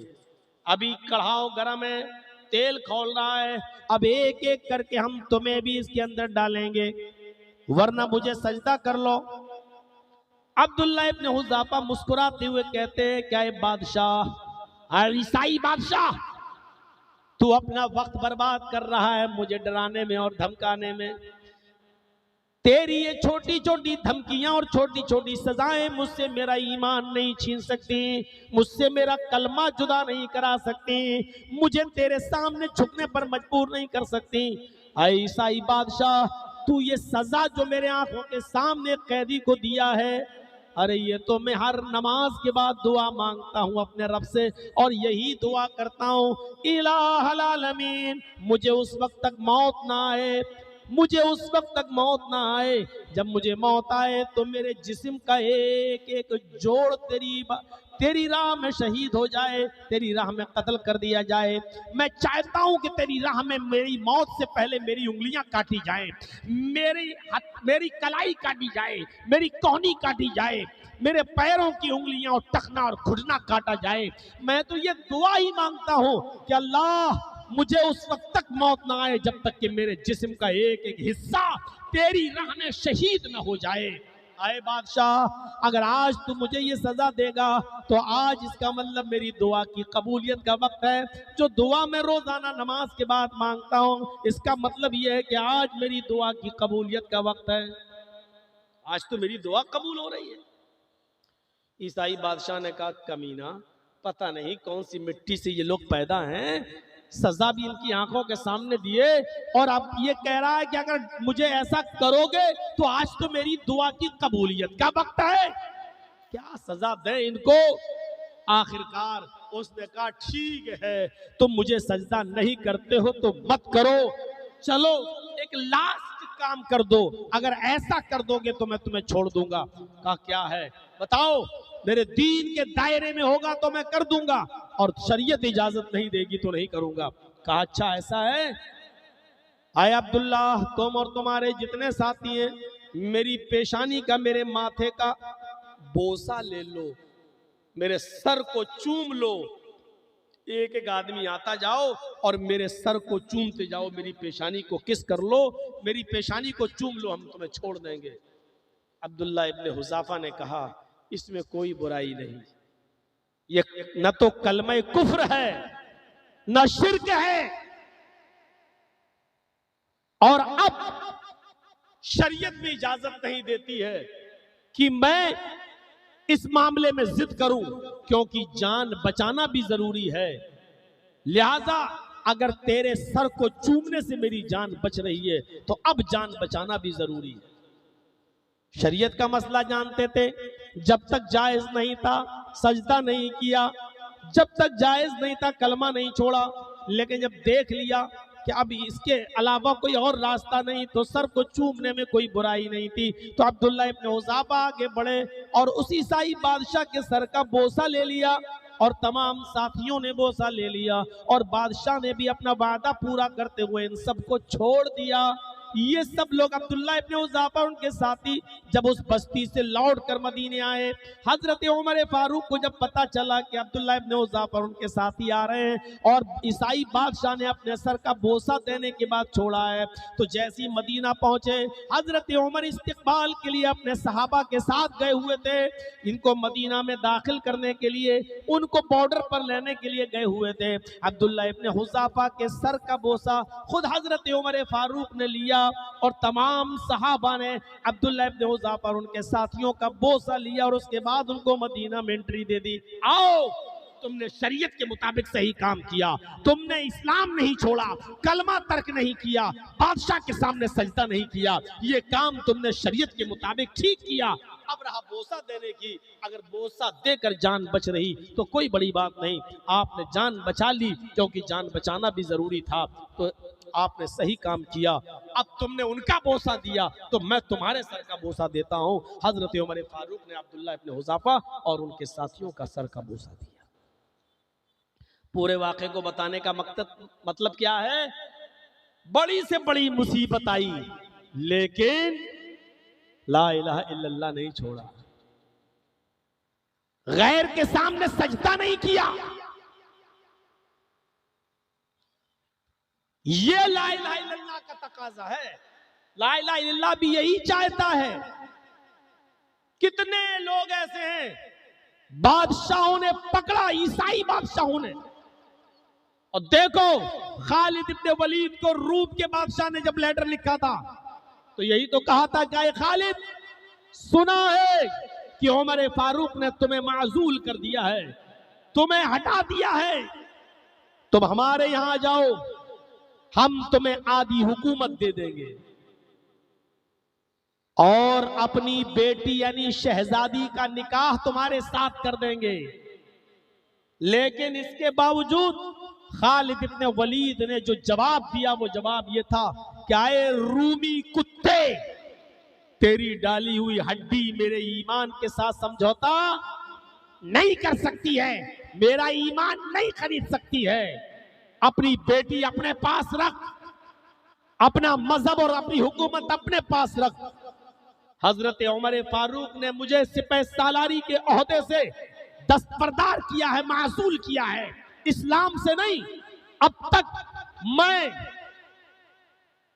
अभी कढ़ाओ गरम है, तेल खौल रहा है, अब एक एक करके हम तुम्हें भी इसके अंदर डालेंगे, वरना मुझे सजदा कर लो। अब्दुल्ला इब्न हुज़ाफा मुस्कुराते हुए कहते हैं, क्या बादशाह, ईसाई बादशाह, तू अपना वक्त बर्बाद कर रहा है मुझे डराने में और धमकाने में। तेरी ये छोटी छोटी धमकियां और छोटी छोटी सजाएं मुझसे मेरा ईमान नहीं छीन सकती, मुझसे मेरा कलमा जुदा नहीं करा सकती, मुझे तेरे सामने झुकने पर मजबूर नहीं कर सकती। ऐ ईसाई बादशाह, तू ये सजा जो मेरे आंखों के सामने कैदी को दिया है, अरे ये तो मैं हर नमाज के बाद दुआ मांगता हूँ अपने रब से, और यही दुआ करता हूँ, इलाहुल आलमीन, मुझे उस वक्त तक मौत ना आए, मुझे उस वक्त तक मौत ना आए, जब मुझे मौत आए तो मेरे जिस्म का एक एक जोड़ तेरी राह में शहीद हो जाए, तेरी राह में कत्ल कर दिया जाए। मैं चाहता हूं कि तेरी राह में मेरी मौत से पहले मेरी उंगलियां काटी जाए, मेरी कलाई काटी जाए, मेरी कोहनी काटी जाए, मेरे पैरों की उंगलियां और टखना और घुटना काटा जाए। मैं तो ये दुआ ही मांगता हूं कि अल्लाह मुझे उस वक्त तक मौत ना आए जब तक कि मेरे जिस्म का एक एक हिस्सा तेरी राह में शहीद न हो जाए। आए बादशाह, अगर आज तू मुझे ये सजा देगा तो आज इसका मतलब मेरी दुआ की कबूलियत का वक्त है। जो दुआ मैं रोजाना नमाज के बाद मांगता हूँ, इसका मतलब ये है कि आज मेरी दुआ की कबूलियत का वक्त है। आज तो मेरी दुआ कबूल हो रही है। ईसाई बादशाह ने कहा, कमीना, पता नहीं कौन सी मिट्टी से ये लोग पैदा हैं, सजा भी इनकी आंखों के सामने दिए और अब ये कह रहा है कि अगर मुझे ऐसा करोगे तो आज तो मेरी दुआ की कबूलियत का वक्त है, क्या सजा दें इनको। आखिरकार उसने कहा, ठीक है, तुम मुझे सजदा नहीं करते हो तो मत करो, चलो एक लास्ट काम कर दो, अगर ऐसा कर दोगे तो मैं तुम्हें छोड़ दूंगा। कहा, क्या है बताओ, मेरे दीन के दायरे में होगा तो मैं कर दूंगा और शरीयत इजाजत नहीं देगी तो नहीं करूंगा। कहा, अच्छा ऐसा है, आए अब्दुल्ला, तुम और तुम्हारे जितने साथी हैं, मेरी पेशानी का, मेरे माथे का बोसा ले लो, मेरे सर को चूम लो। एक एक आदमी आता जाओ और मेरे सर को चूमते जाओ, मेरी पेशानी को किस कर लो, मेरी पेशानी को चूम लो, हम तुम्हें छोड़ देंगे। अब्दुल्ला इब्ने हुज़ाफा ने कहा, इसमें कोई बुराई नहीं, ये न तो कलमे कुफ्र है न शिर्क है, और अब शरीयत में इजाजत नहीं देती है कि मैं इस मामले में जिद करूं, क्योंकि जान बचाना भी जरूरी है। लिहाजा अगर तेरे सर को चूमने से मेरी जान बच रही है तो अब जान बचाना भी जरूरी है। शरीयत का मसला जानते थे, जब तक जायज नहीं था सजदा नहीं किया, जब तक जायज नहीं था कलमा नहीं छोड़ा, लेकिन जब देख लिया कि अब इसके अलावा कोई और रास्ता नहीं तो सर को चूमने में कोई बुराई नहीं थी, तो अब्दुल्ला इब्ने हुज़ाफा आगे बढ़े और उस ईसाई बादशाह के सर का बोसा ले लिया और तमाम साथियों ने बोसा ले लिया और बादशाह ने भी अपना वादा पूरा करते हुए इन सबको छोड़ दिया। ये सब लोग अब्दुल्ला इब्ने हुज़ाफा उनके साथी जब उस बस्ती से लौट कर मदीने आए, हजरत उमर फारूक को जब पता चला कि अब्दुल्ला इब्ने हुज़ाफा उनके साथी आ रहे हैं और ईसाई बादशाह ने अपने सर का बोसा देने के बाद छोड़ा है, तो जैसे ही मदीना पहुंचे हजरत उमर इस्तिकबाल के लिए अपने सहाबा के साथ गए हुए थे, इनको मदीना में दाखिल करने के लिए, उनको बॉर्डर पर लेने के लिए गए हुए थे। अब्दुल्ला इब्ने हुज़ाफा के सर का बोसा खुद हजरत उमर फारूक ने लिया और तमाम सहाबा ने अब्दुल्ला इब्ने हुज़ाफा और उनके साथियों का बोसा लिया और उसके बाद उनको मदीना में एंट्री दे दी। आओ, तुमने शरीयत के मुताबिक सही काम किया, तुमने इस्लाम नहीं छोड़ा, कलमा तर्क नहीं किया, बादशाह के सामने सजदा नहीं किया, ये काम तुमने शरीयत के मुताबिक ठीक किया। अब रहा बोसा देने की, अगर बोसा देकर जान बच रही तो कोई बड़ी बात नहीं, आपने जान बचा ली क्योंकि जान बचाना भी जरूरी था, तो आपने सही काम किया। अब तुमने उनका बोसा दिया तो मैं तुम्हारे सर का बोसा देता हूं। हजरत उमर फारूक ने अब्दुल्ला इब्ने हुज़ाफा और उनके साथियों का सर का बोसा दिया। पूरे वाक़े को बताने का मतलब क्या है, बड़ी से बड़ी मुसीबत आई लेकिन ला इलाहा इल्लल्लाह नहीं छोड़ा, गैर के सामने सजदा नहीं किया। ये ला इलाहा इल्लल्लाह का तकाजा है। ला इलाहा इल्लल्लाह भी यही चाहता है। कितने लोग ऐसे हैं बादशाहों ने पकड़ा, ईसाई बादशाहों ने, और देखो खालिद इब्ने वलीद को रूम के बादशाह ने जब लेटर लिखा था तो यही तो कहा था कि खालिद, सुना है कि उमर फारूक ने तुम्हें माजूल कर दिया है, तुम्हें हटा दिया है, तुम हमारे यहां जाओ, हम तुम्हें आधी हुकूमत दे देंगे और अपनी बेटी यानी शहजादी का निकाह तुम्हारे साथ कर देंगे। लेकिन इसके बावजूद खालिद इब्ने वलीद ने जो जवाब दिया वो जवाब ये था, क्या ए रूमी कुत्ते, तेरी डाली हुई हड्डी मेरे ईमान के साथ समझौता नहीं कर सकती है, मेरा ईमान नहीं खरीद सकती है। अपनी बेटी अपने पास रख, अपना मजहब और अपनी हुकूमत अपने पास रख। हजरत उमर फारूक ने मुझे सिपह सालारी के ओहदे से दस्तबरदार किया है, मासूल किया है, इस्लाम से नहीं। अब तक मैं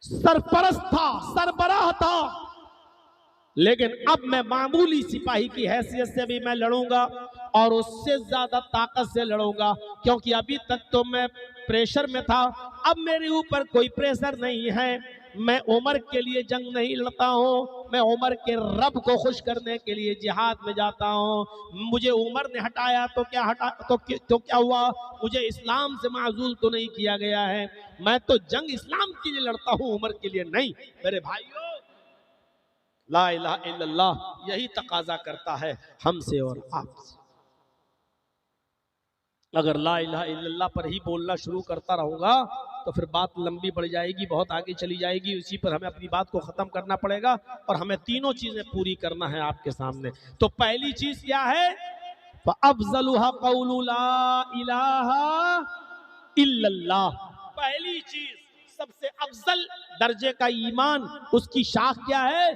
सरपरस्त था, सरबराह था, लेकिन अब मैं मामूली सिपाही की हैसियत से भी मैं लड़ूंगा और उससे ज्यादा ताकत से लड़ूंगा, क्योंकि अभी तक तो मैं प्रेशर में था, अब मेरे ऊपर कोई प्रेशर नहीं है। मैं उमर के लिए जंग नहीं लड़ता हूँ, मैं उमर के रब को खुश करने के लिए जिहाद में जाता हूँ। मुझे उमर ने हटाया तो क्या हटा तो क्या हुआ, मुझे इस्लाम से माजूल तो नहीं किया गया है। मैं तो जंग इस्लाम के लिए लड़ता हूँ, उमर के लिए नहीं। मेरे भाइयों, ला इलाहा इल्लल्लाह यही तकाजा करता है हमसे और आपसे। अगर ला इलाहा इल्लल्लाह पर ही बोलना शुरू करता रहूंगा तो फिर बात लंबी बढ़ जाएगी, बहुत आगे चली जाएगी। उसी पर हमें अपनी बात को खत्म करना पड़ेगा और हमें तीनों चीजें पूरी करना है आपके सामने। तो पहली चीज क्या है, अफज़लुहा क़ौलु ला इलाहा इल्लल्लाह। पहली चीज, सबसे अफजल दर्जे का ईमान, उसकी शाख क्या है,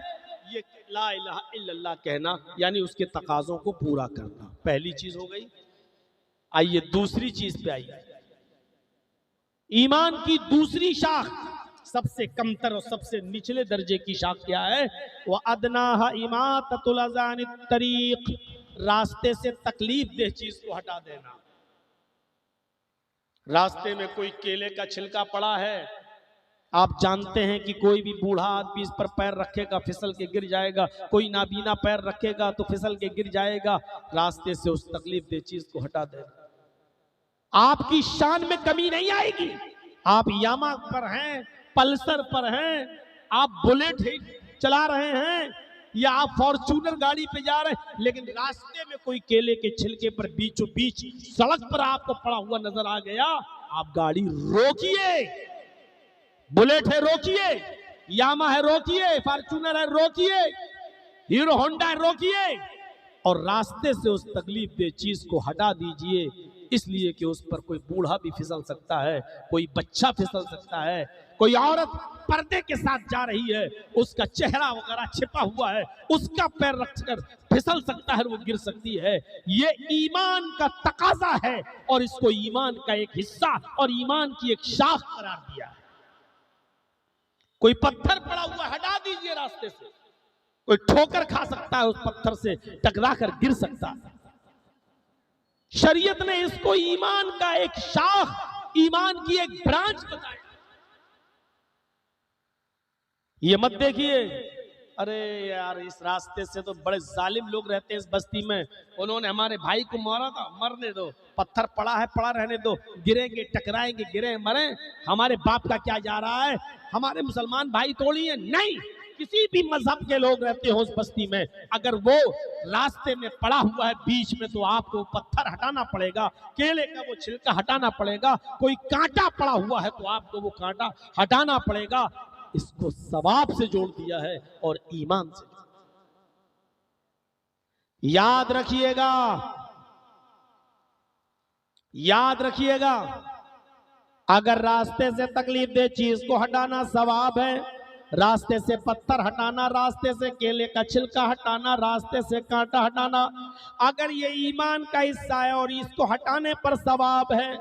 ये ला इलाहा इल्लल्लाह कहना, यानी उसके तकाजों को पूरा करना। पहली चीज हो गई। आइए दूसरी चीज पे आइए। ईमान की दूसरी शाख, सबसे कमतर और सबसे निचले दर्जे की शाख क्या है, वह अदनाहा इमाततुल अज़ा अनित तरीक, रास्ते से तकलीफ दे चीज को हटा देना। रास्ते में कोई केले का छिलका पड़ा है, आप जानते हैं कि कोई भी बूढ़ा आदमी इस पर पैर रखेगा फिसल के गिर जाएगा, कोई नाबीना पैर रखेगा तो फिसल के गिर जाएगा। रास्ते से उस तकलीफ दे चीज को हटा देना, आपकी शान में कमी नहीं आएगी। आप यामा पर हैं, पल्सर पर हैं, आप बुलेट चला रहे हैं या आप फॉर्च्यूनर गाड़ी पे जा रहे हैं, लेकिन रास्ते में कोई केले के छिलके पर बीचों बीच सड़क पर आपको पड़ा हुआ नजर आ गया, आप गाड़ी रोकिए। बुलेट है रोकिए, यामा है रोकिए, फॉर्च्यूनर है रोकिए, हीरो होंडा है रोकिए, और रास्ते से उस तकलीफ दे चीज को हटा दीजिए। इसलिए कि उस पर कोई बूढ़ा भी फिसल सकता है, कोई बच्चा फिसल सकता है, कोई औरत पर्दे के साथ जा रही है, उसका चेहरा वगैरह छिपा हुआ है, उसका पैर रखकर फिसल सकता है, वो गिर सकती है। ये ईमान का तकाजा है और इसको ईमान का एक हिस्सा और ईमान की एक शाख करार दिया है। कोई पत्थर पड़ा हुआ हटा दीजिए रास्ते से, कोई ठोकर खा सकता है, उस पत्थर से टकरा कर गिर सकता है। शरीयत ने इसको ईमान का एक शाख, ईमान की एक ब्रांच बताया। ये मत देखिए, अरे यार इस रास्ते से तो बड़े जालिम लोग रहते हैं इस बस्ती में, उन्होंने हमारे भाई को मारा था, मरने दो, पत्थर पड़ा है पड़ा रहने दो, गिरेंगे टकराएंगे गिरे मरे, हमारे बाप का क्या जा रहा है, हमारे मुसलमान भाई तोड़ी है। नहीं, किसी भी मजहब के लोग रहते हो उस बस्ती में, अगर वो रास्ते में पड़ा हुआ है बीच में, तो आपको पत्थर हटाना पड़ेगा, केले का वो छिलका हटाना पड़ेगा, कोई कांटा पड़ा हुआ है तो आपको वो कांटा हटाना पड़ेगा। इसको सवाब से जोड़ दिया है और ईमान से। याद रखिएगा, याद रखिएगा, अगर रास्ते से तकलीफ दे चीज को हटाना सवाब है, रास्ते से पत्थर हटाना, रास्ते से केले का छिलका हटाना, रास्ते से कांटा हटाना, अगर ये ईमान का हिस्सा है और इसको हटाने पर सवाब है,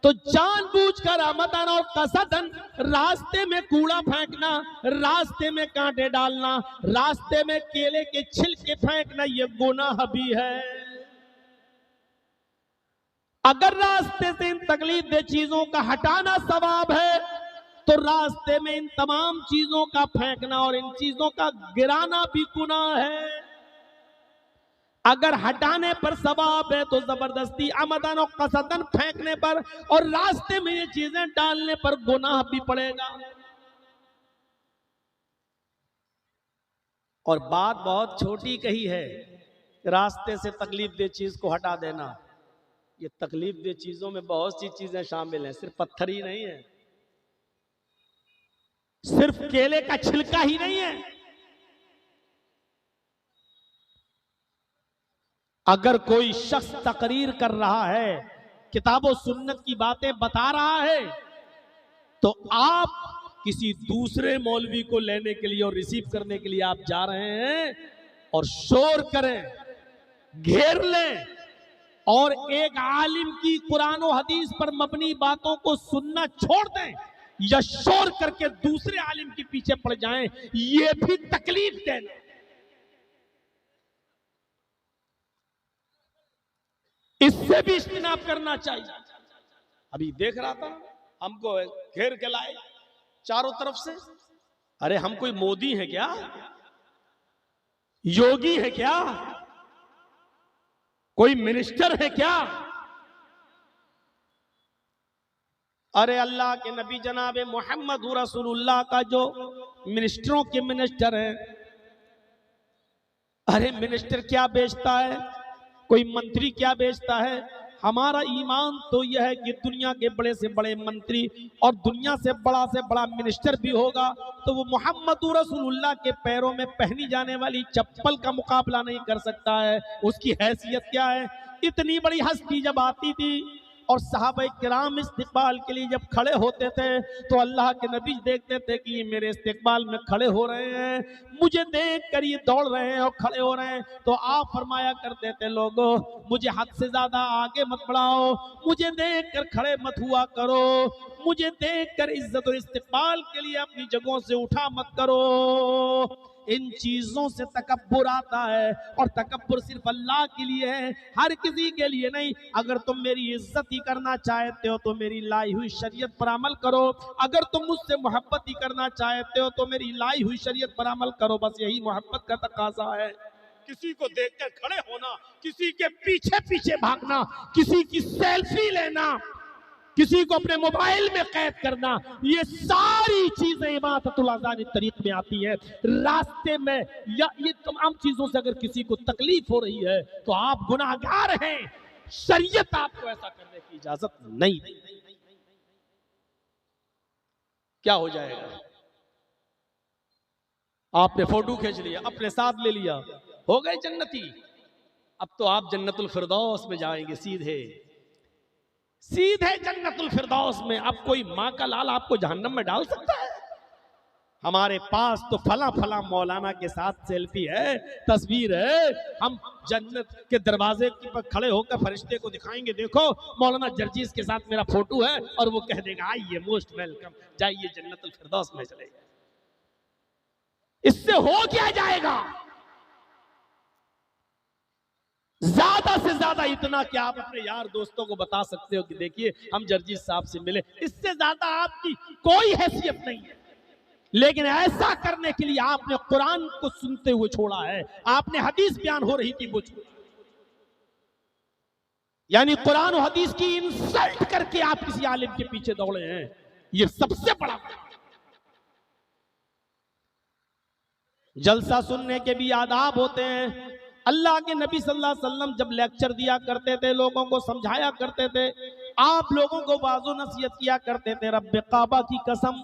तो जानबूझकर अमदन और कसदन रास्ते में कूड़ा फेंकना, रास्ते में कांटे डालना, रास्ते में केले के छिलके फेंकना, ये गुनाह भी है। अगर रास्ते से इन तकलीफ दे चीजों का हटाना सवाब है, तो रास्ते में इन तमाम चीजों का फेंकना और इन चीजों का गिराना भी गुनाह है। अगर हटाने पर सवाब है तो जबरदस्ती अमदन और कसदन फेंकने पर और रास्ते में ये चीजें डालने पर गुनाह भी पड़ेगा। और बात बहुत छोटी कही है, रास्ते से तकलीफ दे चीज को हटा देना। ये तकलीफ दे चीजों में बहुत सी चीजें शामिल हैं, सिर्फ पत्थर ही नहीं है, सिर्फ केले का छिलका ही नहीं है। अगर कोई शख्स तकरीर कर रहा है, किताबों सुन्नत की बातें बता रहा है, तो आप किसी दूसरे मौलवी को लेने के लिए और रिसीव करने के लिए आप जा रहे हैं और शोर करें, घेर लें और एक आलिम की कुरान और हदीस पर मबनी बातों को सुनना छोड़ दें, या शोर करके दूसरे आलिम के पीछे पड़ जाएं, ये भी तकलीफ देना। इससे भी इज्तिनाब करना चाहिए। अभी देख रहा था, हमको घेर के लाए चारों तरफ से। अरे हम कोई मोदी है क्या, योगी है क्या, कोई मिनिस्टर है क्या? अरे अल्लाह के नबी जनाब मोहम्मद रसूलुल्लाह का जो मिनिस्टरों के मिनिस्टर है, अरे मिनिस्टर क्या बेचता है, कोई मंत्री क्या बेचता है? हमारा ईमान तो यह है कि दुनिया के बड़े से बड़े मंत्री और दुनिया से बड़ा मिनिस्टर भी होगा तो वो मोहम्मद रसूलुल्लाह के पैरों में पहनी जाने वाली चप्पल का मुकाबला नहीं कर सकता है। उसकी हैसियत क्या है? इतनी बड़ी हस्ती जब आती थी और सहाबा किराम इस्तिकबाल के लिए जब खड़े होते थे तो अल्लाह के नबी देखते थे कि ये मेरे इस्तिकबाल में खड़े हो रहे हैं, मुझे देख कर ये दौड़ रहे हैं और खड़े हो रहे हैं, तो आप फरमाया करते थे लोगों मुझे हद से ज्यादा आगे मत बढ़ाओ, मुझे देख कर खड़े मत हुआ करो, मुझे देख कर इज्जत और इस्तिकबाल के लिए अपनी जगहों से उठा मत करो। इन चीजों से तकब्बुर आता है और तकब्बुर सिर्फ अल्लाह के लिए है, हर किसी के लिए नहीं। अगर तुम मेरी इज्जत ही करना चाहते हो तो मेरी लाई हुई शरीयत पर अमल करो, अगर तुम मुझसे मोहब्बत ही करना चाहते हो तो मेरी लाई हुई शरीयत पर अमल करो। बस यही मोहब्बत का तकाजा है। किसी को देखकर खड़े होना, किसी के पीछे पीछे भागना, किसी की सेल्फी लेना, किसी को अपने मोबाइल में कैद करना, ये सारी चीजें इबादतुल अज़ान तरीक में आती है। रास्ते में या ये तमाम चीजों से अगर किसी को तकलीफ हो रही है तो आप गुनाहगार हैं, शरीयत आपको ऐसा करने की इजाजत नहीं। क्या हो जाएगा? आपने फोटो खींच लिया, अपने साथ ले लिया, हो गए जन्नती। अब तो आप जन्नतुल फिरदौस में जाएंगे, सीधे सीधे जन्नतुल फिरदौस में। अब कोई माँ का लाल आपको जहन्नम में डाल सकता है? हमारे पास तो फला फला मौलाना के साथ सेल्फी है, तस्वीर है, हम जन्नत के दरवाजे पर खड़े होकर फरिश्ते को दिखाएंगे, देखो मौलाना जर्जीस के साथ मेरा फोटो है, और वो कह देगा आइए मोस्ट वेलकम, जाइए जन्नतुल फिरदौस में चले। इससे हो क्या जाएगा? ज्यादा से ज्यादा इतना कि आप अपने यार दोस्तों को बता सकते हो कि देखिए हम जर्जीस साहब से मिले, इससे ज्यादा आपकी कोई हैसियत नहीं है। लेकिन ऐसा करने के लिए आपने कुरान को सुनते हुए छोड़ा है, आपने हदीस बयान हो रही थी वो छोड़ी, यानी कुरान और हदीस की इंसल्ट करके आप किसी आलिम के पीछे दौड़े हैं, ये सबसे बड़ा। जलसा सुनने के भी आदाब होते हैं। अल्लाह के नबी सल्लल्लाहु अलैहि वसल्लम जब लेक्चर दिया करते थे, लोगों को समझाया करते थे, आप लोगों को वाज़ो नसीहत किया करते थे, रब्बे काबा की कसम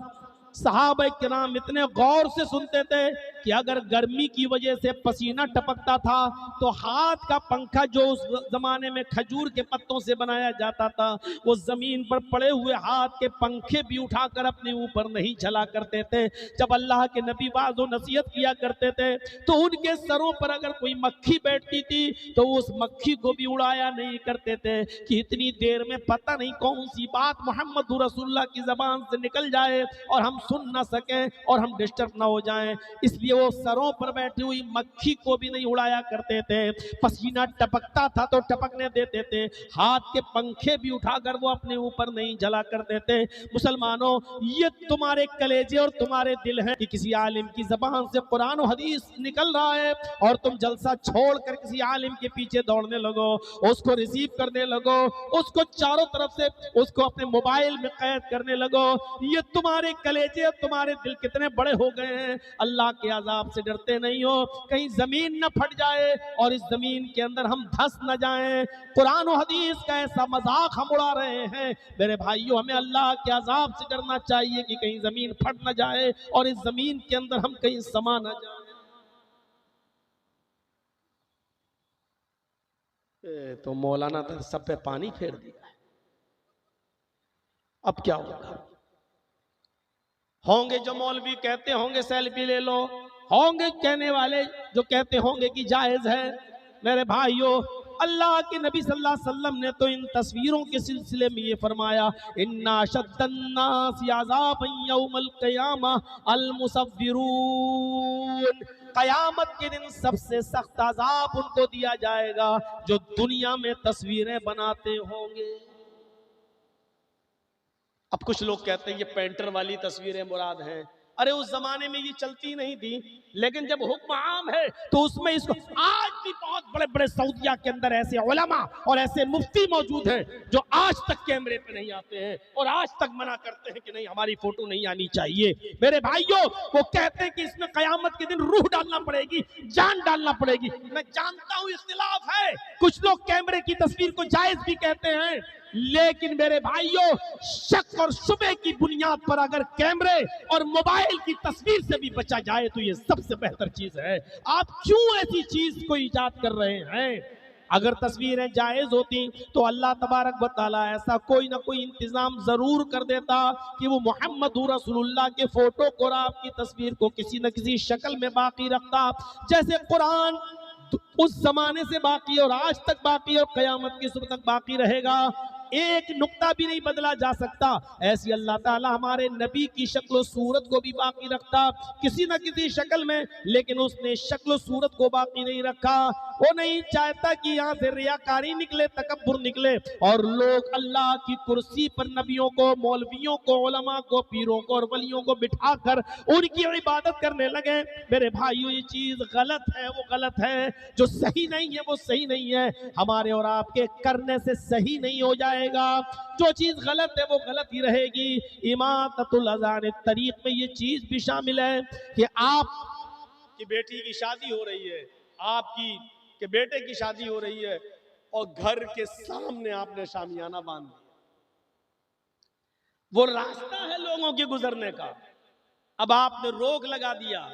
सहाबा किराम इतने गौर से सुनते थे कि अगर गर्मी की वजह से पसीना टपकता था तो हाथ का पंखा जो उस जमाने में खजूर के पत्तों से बनाया जाता था, वो जमीन पर पड़े हुए हाथ के पंखे भी उठाकर अपने ऊपर नहीं चला करते थे। जब अल्लाह के नबी वाज़ो नसीहत किया करते थे तो उनके सरों पर अगर कोई मक्खी बैठती थी तो उस मक्खी को भी उड़ाया नहीं करते थे कि इतनी देर में पता नहीं कौन सी बात मोहम्मद रसूलुल्लाह की जबान से निकल जाए और हम सुन ना सकें और हम डिस्टर्ब ना हो जाएं, इसलिए वो सरों पर बैठी हुई मक्खी को भी नहीं उड़ाया करते थे। पसीना टपकता था तो टपकने देते थे, हाथ के पंखे भी उठाकर वो अपने ऊपर नहीं जला करते थे। मुसलमानों, ये तुम्हारे कलेजे और तुम्हारे दिल हैं कि किसी आलिम की जबान से कुरान और हदीस निकल रहा है और तुम जलसा छोड़कर किसी आलिम के पीछे दौड़ने लगो, उसको रिसीव करने लगो, उसको चारों तरफ से उसको अपने मोबाइल में कैद करने लगो। ये तुम्हारे कलेजे तुम्हारे दिल कितने बड़े हो गए हैं? अल्लाह के अजाब से डरते नहीं हो? कहीं जमीन न फट जाए और इस जमीन के अंदर हम धंस न जाएं। कुरान और हदीस का ऐसा मजाक हम उड़ा रहे हैं। मेरे भाइयों, हमें अल्लाह के अजाब से डरना चाहिए कि कहीं जमीन फट न जाए और इस जमीन के अंदर हम कहीं समा न जाए। तो मौलाना तो सब पे पानी फेर दिया है, अब क्या होगा? होंगे जो मौलवी कहते होंगे सेल्फी ले लो, होंगे कहने वाले जो कहते होंगे कि जायज है। मेरे भाइयों, अल्लाह के नबी सल्लल्लाहु अलैहि वसल्लम ने तो इन तस्वीरों के सिलसिले में ये फरमाया, इन्ना शद्दन्नास अज़ाबन यौमल क़ियामा अल मुसव्विरून, क़यामत के दिन सबसे सख्त अज़ाब उनको दिया जाएगा जो दुनिया में तस्वीरें बनाते होंगे। अब कुछ लोग कहते हैं ये पेंटर वाली तस्वीरें मुराद हैं। अरे उस जमाने में ये चलती नहीं थी, लेकिन जब हुक्म आम है तो उसमें इसको, आज भी बहुत बड़े बड़े सऊदिया के अंदर ऐसे उलमा और ऐसे मुफ्ती मौजूद हैं जो आज तक कैमरे पे नहीं आते हैं और आज तक मना करते हैं कि नहीं हमारी फोटो नहीं आनी चाहिए। मेरे भाइयों, वो कहते हैं कि इसमें कयामत के दिन रूह डालना पड़ेगी, जान डालना पड़ेगी। मैं जानता हूं इख्तिलाफ है, कुछ लोग कैमरे की तस्वीर को जायज भी कहते हैं, लेकिन मेरे भाइयों, शक और शुबे की बुनियाद पर अगर कैमरे और मोबाइल की तस्वीर से भी बचा जाए तो ये सबसे बेहतर चीज है। आप क्यों ऐसी चीज को इजाद कर रहे हैं? अगर तस्वीरें जायज होती तो अल्लाह तबारक व तआला ऐसा कोई ना कोई इंतजाम जरूर कर देता कि वो मोहम्मद रसूलुल्लाह के फोटो को, आपकी तस्वीर को किसी न किसी शक्ल में बाकी रखता। जैसे कुरान उस जमाने से बाकी और आज तक बाकी और कयामत की सुबह तक बाकी रहेगा, एक नुक्ता भी नहीं बदला जा सकता। ऐसी अल्लाह ताला हमारे नबी की शक्ल सूरत को भी बाकी रखता किसी न किसी शक्ल में, लेकिन उसने शक्ल सूरत को बाकी नहीं रखा। वो नहीं चाहता कि यहाँ से रियाकारी निकले, तकब्बुर निकले और लोग अल्लाह की कुर्सी पर नबियों को, मौलवियों को, उलमा को, पीरों को और वलियों को बिठाकर उनकी इबादत करने लगे। मेरे भाइयों, ये चीज गलत है, वो गलत है। जो सही नहीं है वो सही नहीं है। हमारे और आपके करने से सही नहीं हो जाएगा। जो चीज गलत है वो गलत ही रहेगी। इमाततुल अज़ान तरीक में ये चीज भी शामिल है कि आप की बेटी की शादी हो रही है, आपकी के बेटे की शादी हो रही है और घर के सामने आपने शामियाना बांध दिया। वो रास्ता है लोगों के गुजरने का, अब आपने रोक लगा दिया।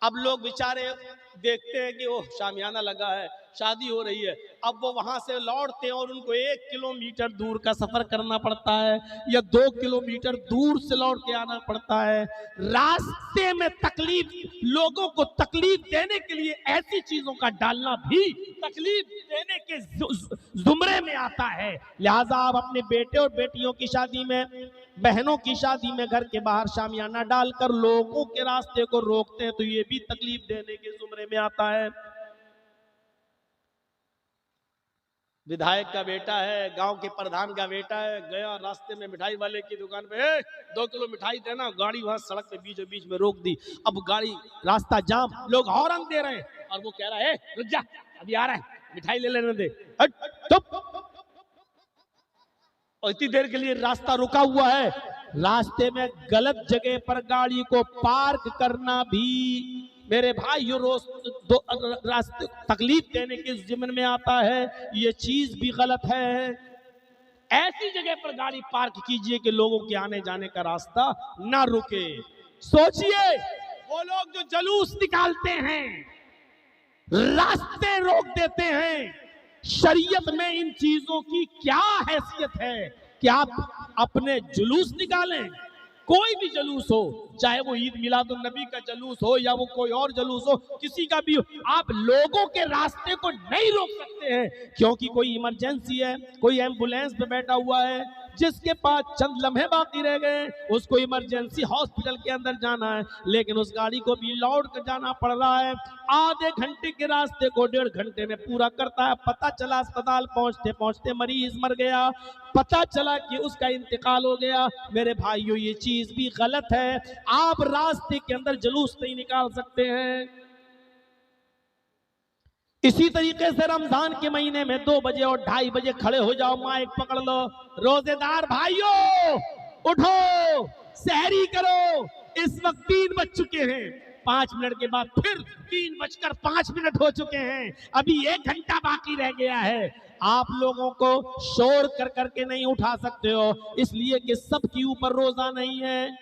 अब लोग बेचारे देखते हैं कि वो शामियाना लगा है, शादी हो रही है, अब वो वहां से लौटते हैं और उनको 1 किलोमीटर दूर का सफर करना पड़ता है या 2 किलोमीटर दूर से लौट के आना पड़ता है। रास्ते में तकलीफ, लोगों को तकलीफ देने के लिए ऐसी चीजों का डालना भी तकलीफ देने के जुमरे में आता है। लिहाजा आप अपने बेटे और बेटियों की शादी में, बहनों की शादी में घर के बाहर शामियाना डालकर लोगों के रास्ते को रोकते हैं तो ये भी तकलीफ देने के जुमरे में आता है। विधायक का बेटा है, गांव के प्रधान का बेटा है, गया रास्ते में मिठाई वाले की दुकान पे, 2 किलो मिठाई देना, गाड़ी वहां सड़क पे बीचों बीच में रोक दी। अब गाड़ी, रास्ता जाम, लोग हॉर्न दे रहे हैं और वो कह रहा है रुक जा, अभी आ रहा है, मिठाई ले लेने दे, हट चुप। और इतनी देर के लिए रास्ता रुका हुआ है। रास्ते में गलत जगह पर गाड़ी को पार्क करना भी मेरे भाइयों रोज रास्ते तकलीफ देने के जिम्मे में आता है। ये चीज भी गलत है। ऐसी जगह पर गाड़ी पार्क कीजिए कि लोगों के आने जाने का रास्ता ना रुके। सोचिए, वो लोग जो जुलूस निकालते हैं, रास्ते रोक देते हैं, शरीयत में इन चीजों की क्या हैसियत है कि आप अपने जुलूस निकालें? कोई भी जुलूस हो, चाहे वो ईद मिलादुन नबी का जुलूस हो या वो कोई और जुलूस हो, किसी का भी हो, आप लोगों के रास्ते को नहीं रोक सकते हैं क्योंकि कोई इमरजेंसी है, कोई एम्बुलेंस पे बैठा हुआ है जिसके पास चंद लम्हे बाकी रह गए, उसको इमरजेंसी हॉस्पिटल के अंदर जाना है, लेकिन उस गाड़ी को भी लौट कर जाना पड़ रहा है। आधे घंटे के रास्ते को 1.5 घंटे में पूरा करता है। पता चला अस्पताल पहुंचते पहुंचते मरीज मर गया, पता चला कि उसका इंतकाल हो गया। मेरे भाइयों, ये चीज भी गलत है। आप रास्ते के अंदर जुलूस नहीं निकाल सकते हैं। इसी तरीके से रमजान के महीने में 2 बजे और 2:30 बजे खड़े हो जाओ, माइक पकड़ लो, रोजेदार भाइयों उठो, सहरी करो। इस वक्त 3 बज चुके हैं, 5 मिनट के बाद फिर 3:05 हो चुके हैं, अभी 1 घंटा बाकी रह गया है। आप लोगों को शोर कर करके नहीं उठा सकते हो, इसलिए कि सबके ऊपर रोजा नहीं है।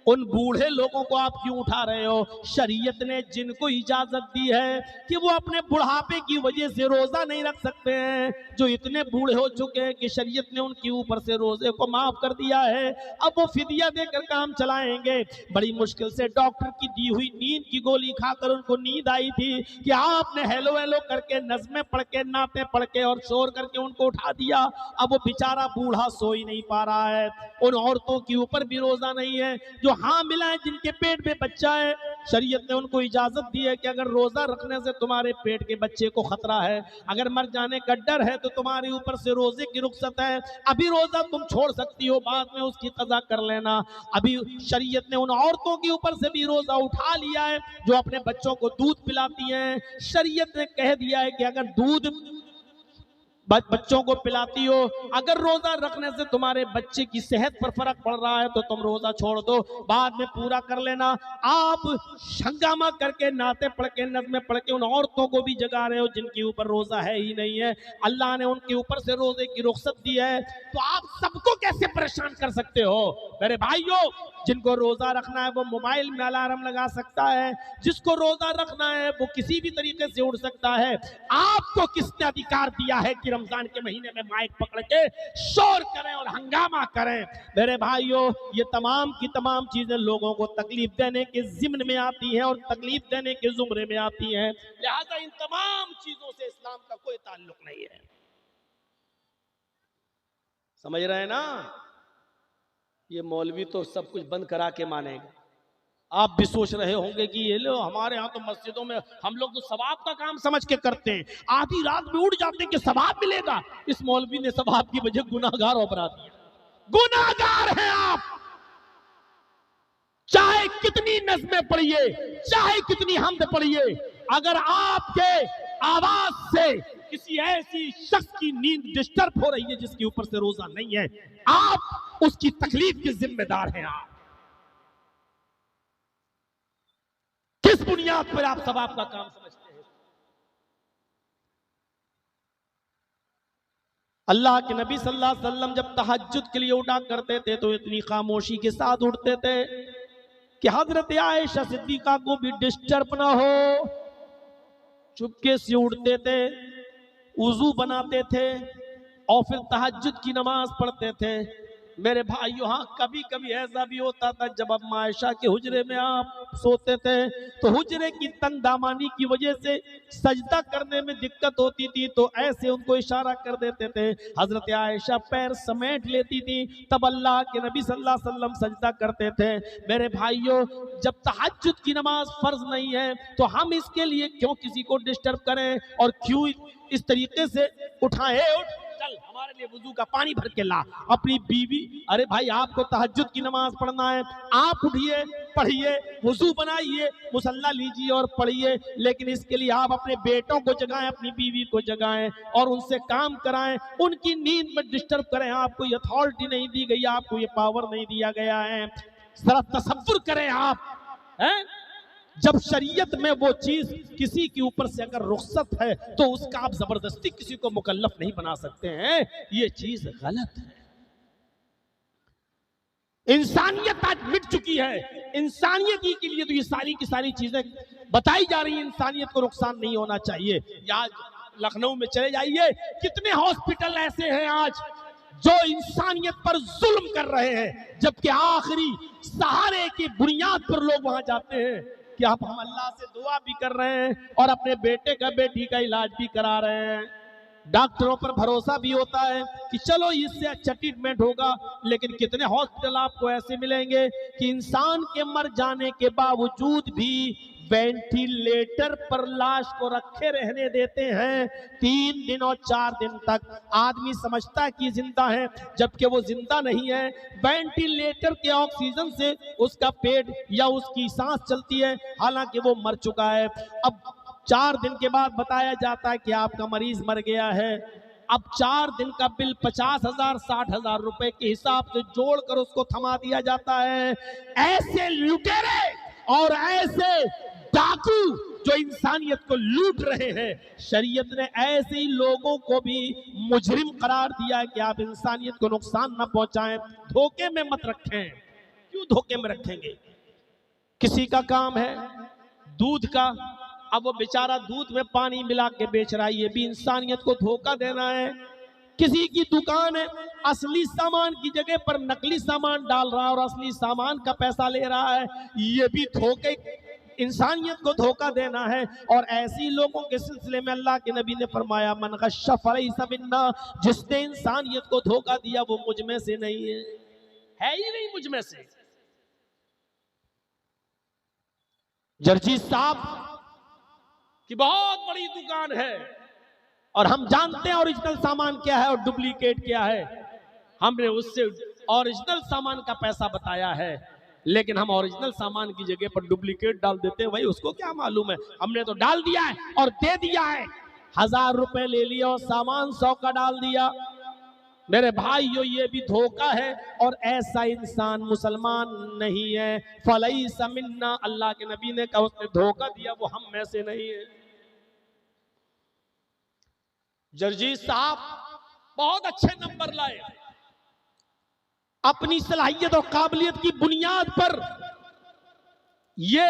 उन बूढ़े लोगों को आप क्यों उठा रहे हो? शरीयत ने जिनको इजाजत दी है कि वो अपने बुढ़ापे की वजह से रोजा नहीं रख सकते हैं, जो इतने बूढ़े हो चुके हैं कि शरीयत ने उनके ऊपर से रोजे को माफ कर दिया है, अब वो फिदिया देकर काम चलाएंगे। बड़ी मुश्किल से डॉक्टर की दी हुई नींद की गोली खाकर उनको नींद आई थी कि आपने हेलो हेलो करके, नज़में पढ़ के, नाते पढ़ के और शोर करके उनको उठा दिया। अब वो बेचारा बूढ़ा सो ही नहीं पा रहा है। उन औरतों के ऊपर भी रोजा नहीं है जो हामिला है, जिनके पेट में बच्चा है। शरीयत ने उनको इजाजत दी है कि अगर रोजा रखने से तुम्हारे पेट के बच्चे को खतरा है, अगर मर जाने का डर है, तो तुम्हारे ऊपर से रोजे की रुख्सत है। अभी रोजा तुम छोड़ सकती हो, बाद में उसकी कज़ा कर लेना। अभी शरीयत ने उन औरतों के ऊपर से भी रोजा उठा लिया है जो अपने बच्चों को दूध पिलाती हैं। शरीयत ने कह दिया है कि अगर दूध बच्चों को पिलाती हो, अगर रोजा रखने से तुम्हारे बच्चे की सेहत पर फर्क पड़ रहा है, तो तुम रोजा छोड़ दो, बाद में पूरा कर लेना। आप हंगामा करके, नाते पढ़ के, नज़में पढ़ के उन औरतों को भी जगा रहे हो जिनके ऊपर रोजा है ही नहीं है। अल्लाह ने उनके ऊपर से रोजे की रुख्सत दी है, तो आप सबको कैसे परेशान कर सकते हो? मेरे भाइयों, जिनको रोजा रखना है वो मोबाइल में अलार्म लगा सकता है, जिसको रोजा रखना है वो किसी भी तरीके से उड़ सकता है। आपको किसने अधिकार दिया है कि रमजान के महीने में माइक पकड़ के शोर करें और हंगामा करें? मेरे भाइयों, ये तमाम की तमाम चीजें लोगों को तकलीफ देने के जिम्न में आती हैं और तकलीफ देने के जुमरे में आती हैं। लिहाजा इन तमाम चीजों से इस्लाम का कोई ताल्लुक नहीं है। समझ रहे हैं ना? ये मौलवी तो सब कुछ बंद करा के मानेगा। आप भी सोच रहे होंगे कि ये लो, हमारे यहाँ तो मस्जिदों में हम लोग तो सवाब का काम समझ के करते हैं, आधी रात में उठ जाते हैं कि सवाब मिलेगा। इस मौलवी ने सवाब की वजह गुनाहगार और बना दिया। गुनाहगार हैं आप। चाहे कितनी नज़में पढ़िए, चाहे कितनी हम्द पढ़िए, अगर आपके आवाज से किसी ऐसी शख्स की नींद डिस्टर्ब हो रही है जिसके ऊपर से रोजा नहीं है, आप उसकी तकलीफ के जिम्मेदार हैं। आप किस बुनियाद पर आप सवाब का काम समझते हैं? अल्लाह के नबी सल्लल्लाहु अलैहि वसल्लम जब तहज्जुद के लिए उठा करते थे तो इतनी खामोशी के साथ उठते थे कि हजरत आयशा सिद्दीका को भी डिस्टर्ब ना हो। चुपके से उठते थे, वुजू बनाते थे और फिर तहज्जुद की नमाज पढ़ते थे। मेरे भाइयों, हाँ, कभी कभी ऐसा भी होता था जब अम्मा आयशा के हुजरे में आप सोते थे तो हुजरे की तंग दामानी की वजह से सजदा करने में दिक्कत होती थी, तो ऐसे उनको इशारा कर देते थे। हजरत आयशा पैर समेट लेती थी, तब अल्लाह के नबी सल्लल्लाहु अलैहि वसल्लम सजदा करते थे। मेरे भाइयों, जब तहज्जुद की नमाज फर्ज नहीं है तो हम इसके लिए क्यों किसी को डिस्टर्ब करें और क्यों इस तरीके से उठाएं? चल हमारे लिए वुजू का पानी भर के ला। अपनी बीवी, अरे भाई, आपको तहज्जुद की नमाज पढ़ना है, आप उठिए, पढ़िए, वुजू बनाइए, मुसल्ला लीजिए और पढ़िए। लेकिन इसके लिए आप अपने बेटों को जगाएं, अपनी बीवी को जगाएं और उनसे काम कराएं, उनकी नींद में डिस्टर्ब करें। आपको ये अथॉरिटी नहीं दी गई, आपको ये पावर नहीं दिया गया है। जरा तसव्वुर करें आप, हैं? जब शरीयत में वो चीज किसी के ऊपर से अगर रुख्सत है तो उसका आप जबरदस्ती किसी को मुकल्लफ नहीं बना सकते हैं। ये चीज गलत है। इंसानियत आज मिट चुकी है। इंसानियत ही के लिए तो ये सारी की सारी चीजें बताई जा रही हैं। इंसानियत को नुकसान नहीं होना चाहिए। आज लखनऊ में चले जाइए, कितने हॉस्पिटल ऐसे हैं आज जो इंसानियत पर जुल्म कर रहे हैं, जबकि आखिरी सहारे की बुनियाद पर लोग वहां जाते हैं कि आप हम अल्लाह से दुआ भी कर रहे हैं और अपने बेटे का, बेटी का इलाज भी करा रहे हैं। डॉक्टरों पर भरोसा भी होता है कि चलो इससे अच्छा ट्रीटमेंट होगा, लेकिन कितने हॉस्पिटल आपको ऐसे मिलेंगे कि इंसान के मर जाने के बावजूद भी वेंटिलेटर पर लाश को रखे रहने देते हैं 3 दिन और 4 दिन तक। आदमी समझता है कि जिंदा है, जबकि वो जिंदा नहीं है। वेंटिलेटर के ऑक्सीजन से उसका पेट या उसकी सांस चलती है, हालांकि वो मर चुका है। अब 4 दिन के बाद बताया जाता है कि आपका मरीज मर गया है। अब 4 दिन का बिल 50,000 60,000 रुपए के हिसाब से जोड़कर उसको थमा दिया जाता है। ऐसे लुटेरे और ऐसे डाकू जो इंसानियत को लूट रहे हैं, शरीयत ने ऐसे ही लोगों को भी मुजरिम करार दिया है कि आप इंसानियत को नुकसान न पहुंचाएं, धोखे में मत रखें। क्यों धोखे में रखेंगे? किसी का काम है दूध का, अब वो बेचारा दूध में पानी मिला के बेच रहा है, ये भी इंसानियत को धोखा देना है। किसी की दुकान है, असली सामान की जगह पर नकली सामान डाल रहा है और असली सामान का पैसा ले रहा है, ये भी धोखे, इंसानियत को धोखा देना है। और ऐसी लोगों के सिलसिले में अल्लाह के नबी ने फरमाया, मन गश्शा फलैसा मिन्ना, जिसने इंसानियत को धोखा दिया वो मुझ में से नहीं है ही नहीं मुझ में से। जर्जी साहब की बहुत बड़ी दुकान है और हम जानते हैं ओरिजिनल सामान क्या है और डुप्लीकेट क्या है। हमने उससे ओरिजिनल सामान का पैसा बताया है, लेकिन हम ओरिजिनल सामान की जगह पर डुप्लीकेट डाल देते हैं। भाई उसको क्या मालूम है, हमने तो डाल दिया है और दे दिया है। 1000 रुपए ले लिया और सामान 100 का डाल दिया। मेरे भाइयों, ये भी धोखा है और ऐसा इंसान मुसलमान नहीं है। फलैसा मिन्ना, अल्लाह के नबी ने कहा उसने धोखा दिया, वो हम में से नहीं है। जर्जीत साहब बहुत अच्छे नंबर लाए, अपनी सलाहियत और काबिलियत की बुनियाद पर ये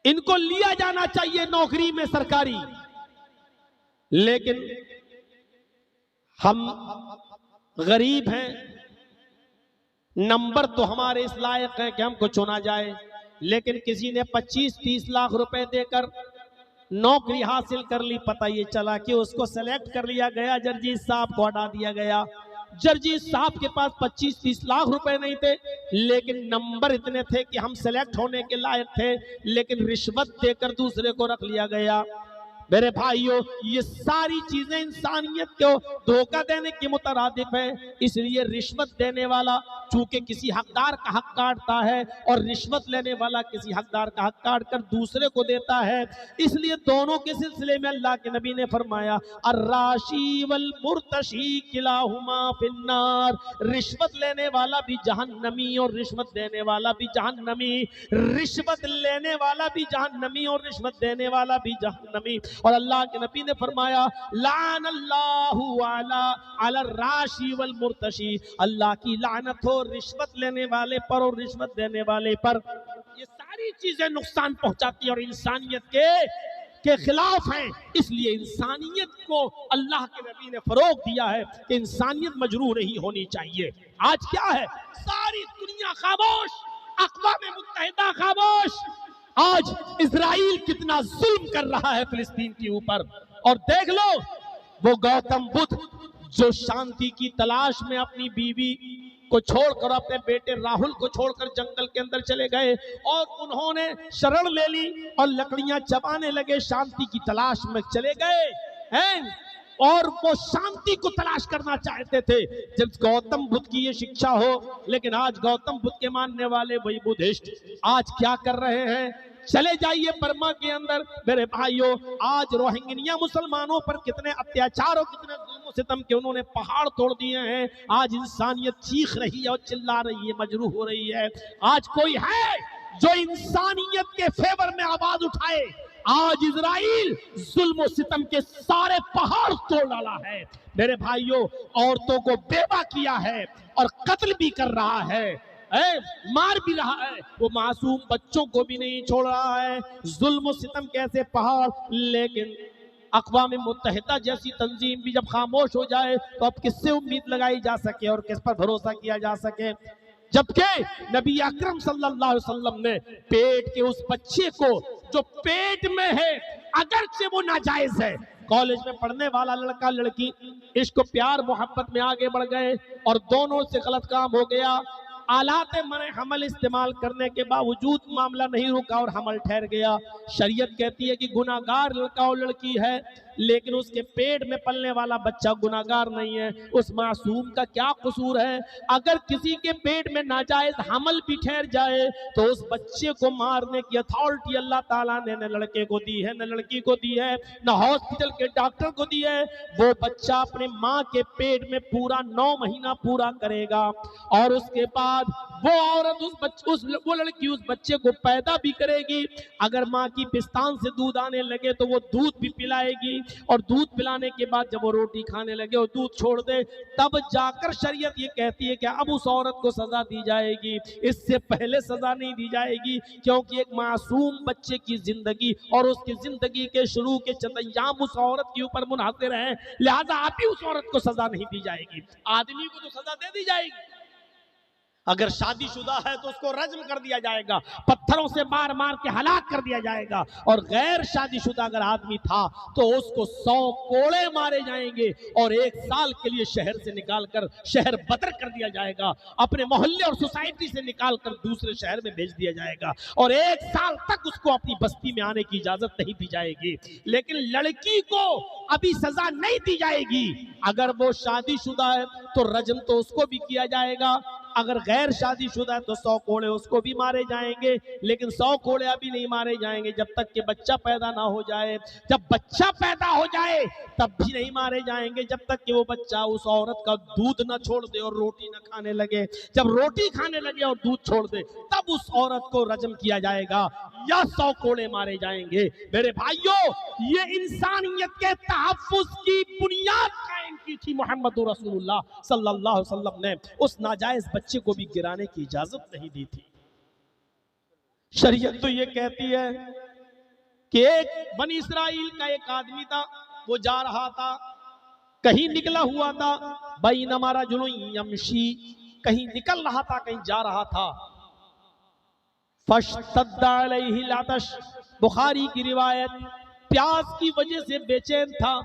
इनको लिया जाना चाहिए नौकरी में सरकारी, लेकिन हम गरीब हैं, नंबर तो हमारे इस लायक हैं कि हमको चुना जाए, लेकिन किसी ने 25-30 लाख रुपए देकर नौकरी हासिल कर ली, पता ये चला कि उसको सेलेक्ट कर लिया गया, जर्जीत साहब को हटा दिया गया। जर्जीत साहब के पास 25-30 लाख रुपए नहीं थे, लेकिन नंबर इतने थे कि हम सेलेक्ट होने के लायक थे, लेकिन रिश्वत देकर दूसरे को रख लिया गया। मेरे भाइयों, ये सारी चीजें इंसानियत को धोखा देने के मुतरादिफ है। इसलिए रिश्वत देने वाला चूंकि किसी हकदार का हक काटता है और रिश्वत लेने वाला किसी हकदार का हक काट कर दूसरे को देता है, इसलिए दोनों के सिलसिले में अल्लाह के नबी ने फरमाया, अर्राशी वल मुर्तशी किलाहुमा फिन्नार, रिश्वत लेने वाला भी जहन्नमी और रिश्वत देने वाला भी जहन्नमी, रिश्वत लेने वाला भी जहन्नमी और रिश्वत देने वाला भी जहन्नमी। और अल्लाह के नबी ने फरमाया, लान अल्लाहु अला राशि वल मुर्तशी, अल्लाह की लानत हो रिश्वत लेने वाले पर और रिश्वत देने वाले पर। ये सारी चीजें नुकसान पहुंचाती है और इंसानियत के खिलाफ हैं। इसलिए इंसानियत को अल्लाह के नबी ने फरोग दिया है कि इंसानियत मजरूह नहीं होनी चाहिए। आज क्या है, सारी दुनिया खामोश, अक़वाम मुत्तहिदा खामोश। आज इजराइल कितना जुल्म कर रहा है फिलिस्तीन के ऊपर, और देख लो वो गौतम बुद्ध जो शांति की तलाश में अपनी बीवी को छोड़कर, अपने बेटे राहुल को छोड़कर जंगल के अंदर चले गए और उन्होंने शरण ले ली और लकड़ियां चबाने लगे, शांति की तलाश में चले गए हैं और वो शांति को तलाश करना चाहते थे जब गौतम बुद्ध की ये शिक्षा हो। लेकिन आज गौतम बुद्ध के मानने वाले वही बुद्धिस्ट आज क्या कर रहे हैं, चले जाइए बर्मा के अंदर मेरे भाइयों, आज रोहिंग्या मुसलमानों पर कितने अत्याचार और कितने जुल्म सितम के उन्होंने पहाड़ तोड़ दिए हैं। आज इंसानियत चीख रही है और चिल्ला रही है, मजरूह हो रही है। आज कोई है जो इंसानियत के फेवर में आवाज उठाए? आज इजराइल जुल्म सितम के सारे पहाड़ तोड़ डाला है मेरे भाइयों, औरतों को बेवा किया है और कत्ल भी कर रहा है, मार भी रहा है, वो मासूम बच्चों को भी नहीं छोड़ रहा है। जुल्म सितम कैसे पहाड़, लेकिन अक़वाम मुत्तहिदा जैसी तंजीम भी जब खामोश हो जाए तो अब किससे उम्मीद लगाई जा सके और किस पर भरोसा किया जा सके? जबकि नबी अकरम सल्लल्लाहु अलैहि वसल्लम ने पेट के उस बच्चे को जो पेट में है, अगरचे वो नाजायज है, कॉलेज में पढ़ने वाला लड़का लड़की इश्क प्यार मोहब्बत में आगे बढ़ गए और दोनों से गलत काम हो गया, आलात मने हमल इस्तेमाल करने के बावजूद मामला नहीं रुका और हमल ठहर गया। शरीयत कहती है कि गुनाहगार लड़का और लड़की है, लेकिन उसके पेट में पलने वाला बच्चा गुनाहगार नहीं है। उस मासूम का क्या कसूर है? अगर किसी के पेट में नाजायज हमल भी ठहर जाए तो उस बच्चे को मारने की अथॉरिटी अल्लाह ताला ने न लड़के को दी है, न लड़की को दी है, न हॉस्पिटल के डॉक्टर को दी है। वो बच्चा अपने माँ के पेट में पूरा 9 महीना पूरा करेगा और उसके बाद बाद वो औरत वो लड़की उस बच्चे को पैदा भी करेगी। अगर माँ की पिस्तान से दूध आने लगे तो वो दूध भी पिलाएगी, और दूध पिलाने के बाद जब वो रोटी खाने लगे और दूध छोड़ दे, तब जाकर शरीयत ये कहती है कि अब उस औरत को सजा दी जाएगी। इससे पहले सजा नहीं दी जाएगी, क्योंकि एक मासूम बच्चे की जिंदगी और उसकी जिंदगी के शुरू के चंद उस औरत के ऊपर मुनहसर है, लिहाजा आप ही उस औरत को सजा नहीं दी जाएगी। आदमी को तो सजा दे दी जाएगी। अगर शादीशुदा है तो उसको रज्म कर दिया जाएगा, पत्थरों से मार मार के हलाक कर दिया जाएगा। और गैर शादीशुदा अगर आदमी था तो उसको 100 कोड़े मारे जाएंगे और 1 साल के लिए शहर से निकालकर शहर बदर कर दिया जाएगा, अपने मोहल्ले और सोसाइटी से निकालकर दूसरे शहर में भेज दिया जाएगा, और 1 साल तक उसको अपनी बस्ती में आने की इजाजत नहीं दी जाएगी। लेकिन लड़की को अभी सजा नहीं दी जाएगी। अगर वो शादीशुदा है तो रज्म तो उसको भी किया जाएगा, अगर गैर शादीशुदा है तो 100 कोड़े उसको भी मारे जाएंगे। लेकिन 100 कोड़े अभी नहीं मारे जाएंगे जब तक कि बच्चा पैदा ना हो जाए। जब बच्चा पैदा हो जाए तब भी नहीं मारे जाएंगे जब तक कि वो बच्चा उस औरत का दूध ना छोड़ दे और रोटी ना खाने लगे। जब रोटी खाने लगे और दूध छोड़ दे तब उस औरत को रज्म किया जाएगा या 100 कोड़े मारे जाएंगे। मेरे भाइयों, ये इंसानियत के तहफ्फुज़ की बुनियाद कायम की थी मोहम्मद रसूलुल्लाह सल्लल्लाहु अलैहि वसल्लम ने। उस नाजायज बच्चे को भी गिराने की इजाजत नहीं दी थी। शरीयत तो ये कहती है कि एक बनी इस्राइल का एक आदमी था, वो जा रहा था, कहीं निकला हुआ था, बैनमा रजुलुन यमशी, कहीं निकल रहा था, कहीं जा रहा था। फश्तद्दा अलैहिल अतश, बुखारी की रिवायत, प्यास की वजह से बेचैन था,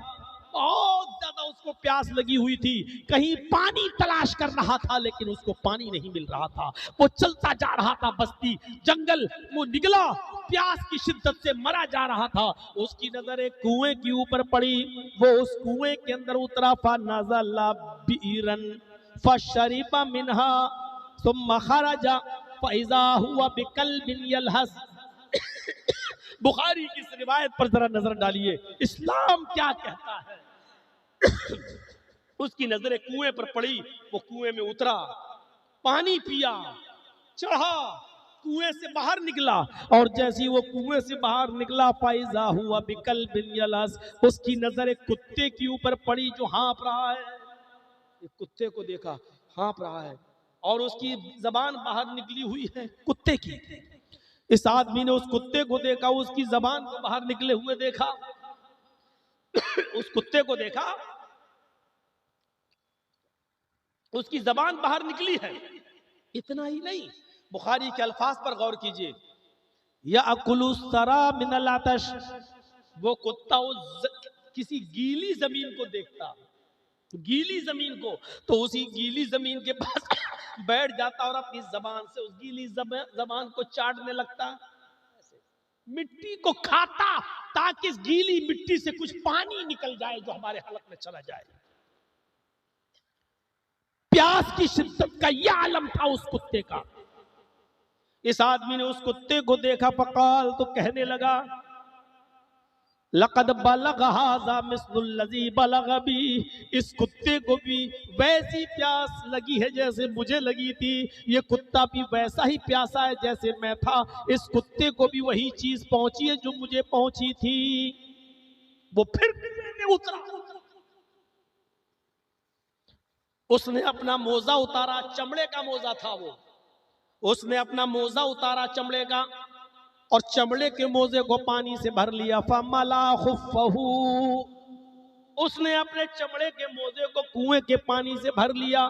बहुत ज्यादा उसको प्यास लगी हुई थी, कहीं पानी तलाश कर रहा था लेकिन उसको पानी नहीं मिल रहा था। वो चलता जा रहा था, बस्ती जंगल वो निकला, प्यास की शिद्दत से मरा जा रहा था। उसकी नजर एक कुएं के ऊपर पड़ी, वो उस कुएं के अंदर उतरा। फनज़ला बीरन फशरिबा मिनहा सुम्मा खरजा फइज़ा हुवा बिकल्बिन यलहस। बुखारी की इस रिवायत पर जरा नजर डालिए, इस्लाम क्या कहता है। उसकी नजरें कुएं पर पड़ी, वो कुएं में उतरा, पानी पिया, चढ़ा, कुएं से बाहर निकला, और जैसी वो कुएं से बाहर निकला, फाइजा हुआ बिकल बिन यलस, उसकी नजर एक कुत्ते के ऊपर पड़ी जो हाँफ रहा है। एक कुत्ते को देखा, हाँफ रहा है, और उसकी जबान बाहर निकली हुई है कुत्ते की। इस आदमी ने उस कुत्ते को देखा, उसकी जबान को बाहर निकले हुए देखा। उस कुत्ते को देखा, उसकी जबान बाहर निकली है। इतना ही नहीं, बुखारी के अल्फाज पर गौर कीजिए, या अकुलु सरा मिनल आतश, वो कुत्ता किसी गीली जमीन को देखता, गीली जमीन को, तो उसी गीली जमीन के पास बैठ जाता और अपनी जबान से उस गीली जबान को चाटने लगता, मिट्टी को खाता ताकि इस गीली मिट्टी से कुछ पानी निकल जाए जो हमारे हलक में चला जाए। प्यास की शिद्दत का यह आलम था उस कुत्ते का। इस आदमी ने उस कुत्ते को देखा, फकाल, तो कहने लगा, लक़द बलग़ हाज़ा मिस्लुल लज़ी बलग़ बी, इस कुत्ते को भी वैसी प्यास लगी है जैसे मुझे लगी थी, ये कुत्ता भी वैसा ही प्यासा है जैसे मैं था, इस कुत्ते को भी वही चीज पहुंची है जो मुझे पहुंची थी। वो फिर उतरा, उसने अपना मोजा उतारा, चमड़े का मोजा था वो, उसने अपना मोजा उतारा चमड़े का, और चमड़े के मोजे को पानी से भर लिया। फमला खुफ़हू, उसने अपने चमड़े के मोजे को कुएं के पानी से भर लिया।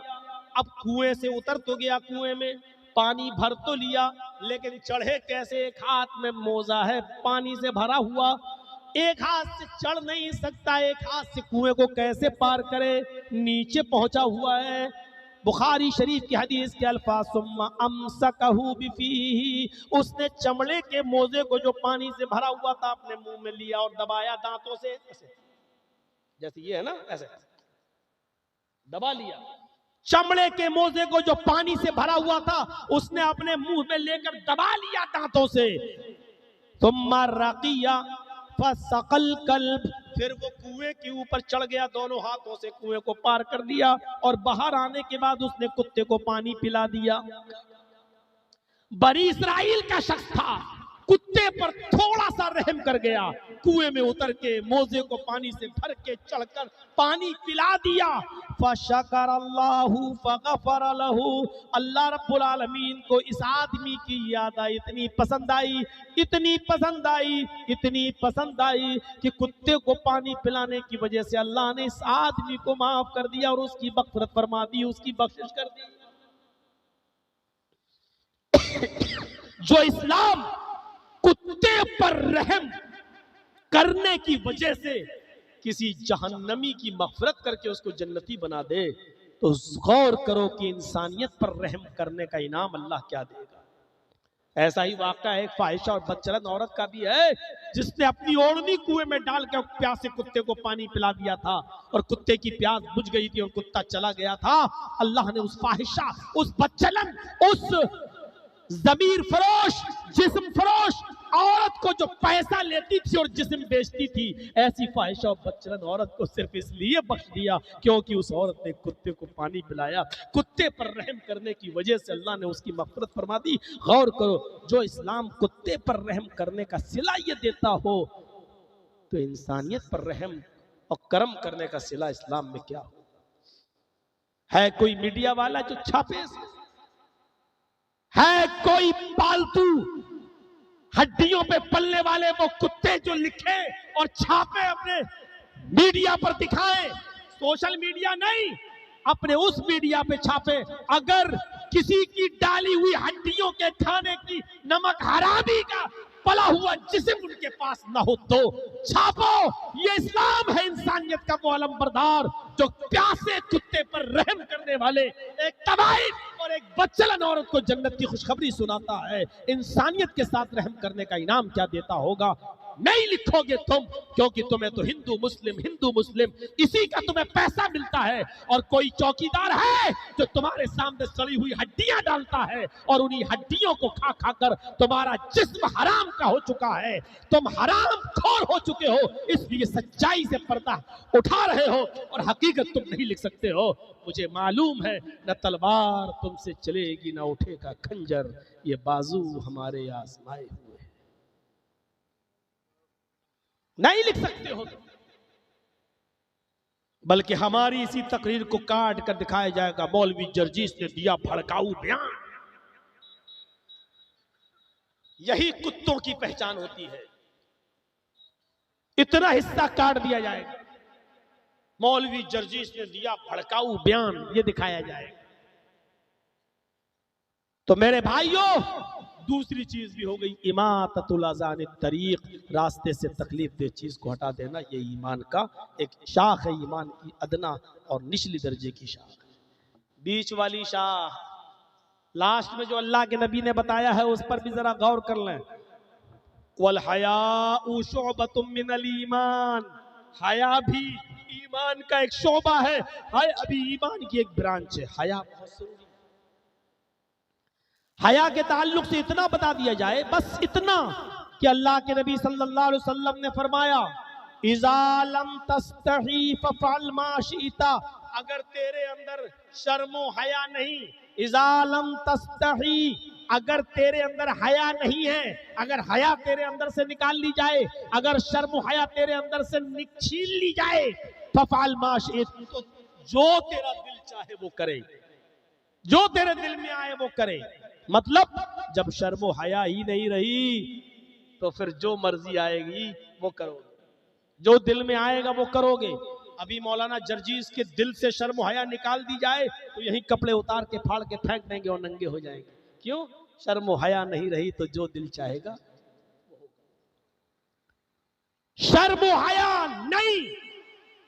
अब कुएं से उतर तो गया, कुएं में पानी भर तो लिया, लेकिन चढ़े कैसे? एक हाथ में मोजा है पानी से भरा हुआ, एक हाथ से चढ़ नहीं सकता, एक हाथ से कुएं को कैसे पार करे? नीचे पहुंचा हुआ है। बुखारी शरीफ की हदीस के अल्फाज, सुम्मा अमसकहू बिफीही, उसने चमड़े के मोजे को जो पानी से भरा हुआ था अपने मुंह में लिया और दबाया दांतों से, ऐसे जैसे ये है ना, ऐसे दबा लिया। चमड़े के मोजे को जो पानी से भरा हुआ था उसने अपने मुंह में लेकर दबा लिया दांतों से। सुम्मा रक़िया फसक़ल कल्ब, फिर वो कुएं के ऊपर चढ़ गया, दोनों हाथों से कुएं को पार कर दिया और बाहर आने के बाद उसने कुत्ते को पानी पिला दिया। बनी इस्राइल का शख्स था, कुत्ते पर थोड़ा सा रहम कर गया, कुएं में उतर के मोजे को पानी से भर के चढ़कर पानी पिला दिया। फशकर अल्लाहु फगफर लहू, अल्लाह रब्बुल आलमीन को इस आदमी की याद आई, इतनी पसंद आई, इतनी पसंद आई, इतनी पसंद आई कि कुत्ते को पानी पिलाने की वजह से अल्लाह ने इस आदमी को माफ कर दिया और उसकी मग़फ़िरत फरमा दी, उसकी बख्शिश कर दी। जो इस्लाम कुत्ते पर रहम करने की वजह से किसी जहन्नमी की मग़फ़िरत करके उसको जन्नती बना दे, तो गौर करो कि इंसानियत पर रहम करने का इनाम अल्लाह क्या देगा। ऐसा ही वाक़ा एक फाहिशा और बदचलन औरत का भी है, जिसने अपनी ओढ़नी कुएं में डाल के प्यासे कुत्ते को पानी पिला दिया था और कुत्ते की प्यास बुझ गई थी और कुत्ता चला गया था। अल्लाह ने उस फाहिशा, उस बदचलन, उस ज़मीर फरोश, जिस्म फरोश औरत को जो पैसा लेती थी और जिस्म बेचती थी, ऐसी फाहिशा और बदचलन औरत को सिर्फ इसलिए बख्श दिया क्योंकि उस औरत ने कुत्ते को पानी पिलाया। कुत्ते पर रहम करने की वजह से अल्लाह ने उसकी मग़फ़िरत फरमा दी। गौर करो, जो इस्लाम कुत्ते पर रहम करने का सिला ये देता हो, तो इंसानियत पर रहम और करम करने का सिला इस्लाम में क्या हो। है कोई मीडिया वाला जो छापे, है कोई पालतू हड्डियों पे पलने वाले वो कुत्ते जो लिखे और छापे अपने मीडिया पर दिखाएं, सोशल मीडिया नहीं, अपने उस मीडिया पे छापे। अगर किसी की डाली हुई हड्डियों के खाने की नमक हरामी का पला हुआ जिस्म उनके पास न हो तो छापो। ये इस्लाम है इंसानियत का वो अलमबरदार, जो प्यासे कुत्ते पर रहम करने वाले एक तबाही और एक बदचलन औरत को जन्नत की खुशखबरी सुनाता है। इंसानियत के साथ रहम करने का इनाम क्या देता होगा, नहीं लिखोगे तुम, क्योंकि तुम्हें तो हिंदू मुस्लिम इसी का तुम्हें पैसा मिलता है। और कोई चौकीदार है जो तुम्हारे सामने सड़ी हुई हड्डियां डालता है और उन्हीं हड्डियों को खा खा कर तुम्हारा जिस्म हराम का हो चुका है, तुम हराम खोर हो चुके हो, इसलिए सच्चाई से पर्दा उठा रहे हो और हकीकत तुम नहीं लिख सकते हो। मुझे मालूम है न तलवार तुमसे चलेगी न उठेगा खंजर, ये बाजू हमारे आजमाए हुए, नहीं लिख सकते हो। बल्कि हमारी इसी तकरीर को काट कर दिखाया जाएगा, मौलवी जर्जीस ने दिया भड़काऊ बयान। यही कुत्तों की पहचान होती है। इतना हिस्सा काट दिया जाएगा, मौलवी जर्जीस ने दिया भड़काऊ बयान, ये दिखाया जाएगा। तो मेरे भाइयों, दूसरी चीज भी हो गई इमाततुल अज़ान तरीक, रास्ते से तकलीफ दे चीज को हटा देना। ये ईमान का एक शाख है, ईमान की अदना और निचली दर्जे की शाख। बीच वाली शाख लास्ट में जो अल्लाह के नबी ने बताया है, उस पर भी जरा गौर कर लें। वल हयाउ शुअबतुम मिनल ईमान, हया भी ईमान का एक शोबा है। हाय अभी ईमान की एक ब्रांच है हया। हया के ताल्लुक से इतना बता दिया जाए, बस इतना कि अल्लाह के नबी सल्लल्लाहु अलैहि वसल्लम ने फरमाया, इज़ा लम तस्तही फफअल मा शिता, अगर तेरे अंदर शर्मो हया नहीं, इज़ा लम तस्तही, अगर तेरे अंदर हया नहीं है, अगर हया तेरे अंदर से निकाल ली जाए, अगर शर्मो हया तेरे अंदर से छीन ली जाए, फफअल मा शिता, तो जो तेरा दिल चाहे वो करे, जो तेरे दिल में आए वो करे। मतलब जब शर्मो हया ही नहीं रही तो फिर जो मर्जी आएगी वो करोगे, जो दिल में आएगा वो करोगे। अभी मौलाना जर्जीस के दिल से शर्मो हया निकाल दी जाए तो यही कपड़े उतार के फाड़ के फेंक देंगे और नंगे हो जाएंगे। क्यों? शर्मो हया नहीं रही तो जो दिल चाहेगा। शर्मो हया नहीं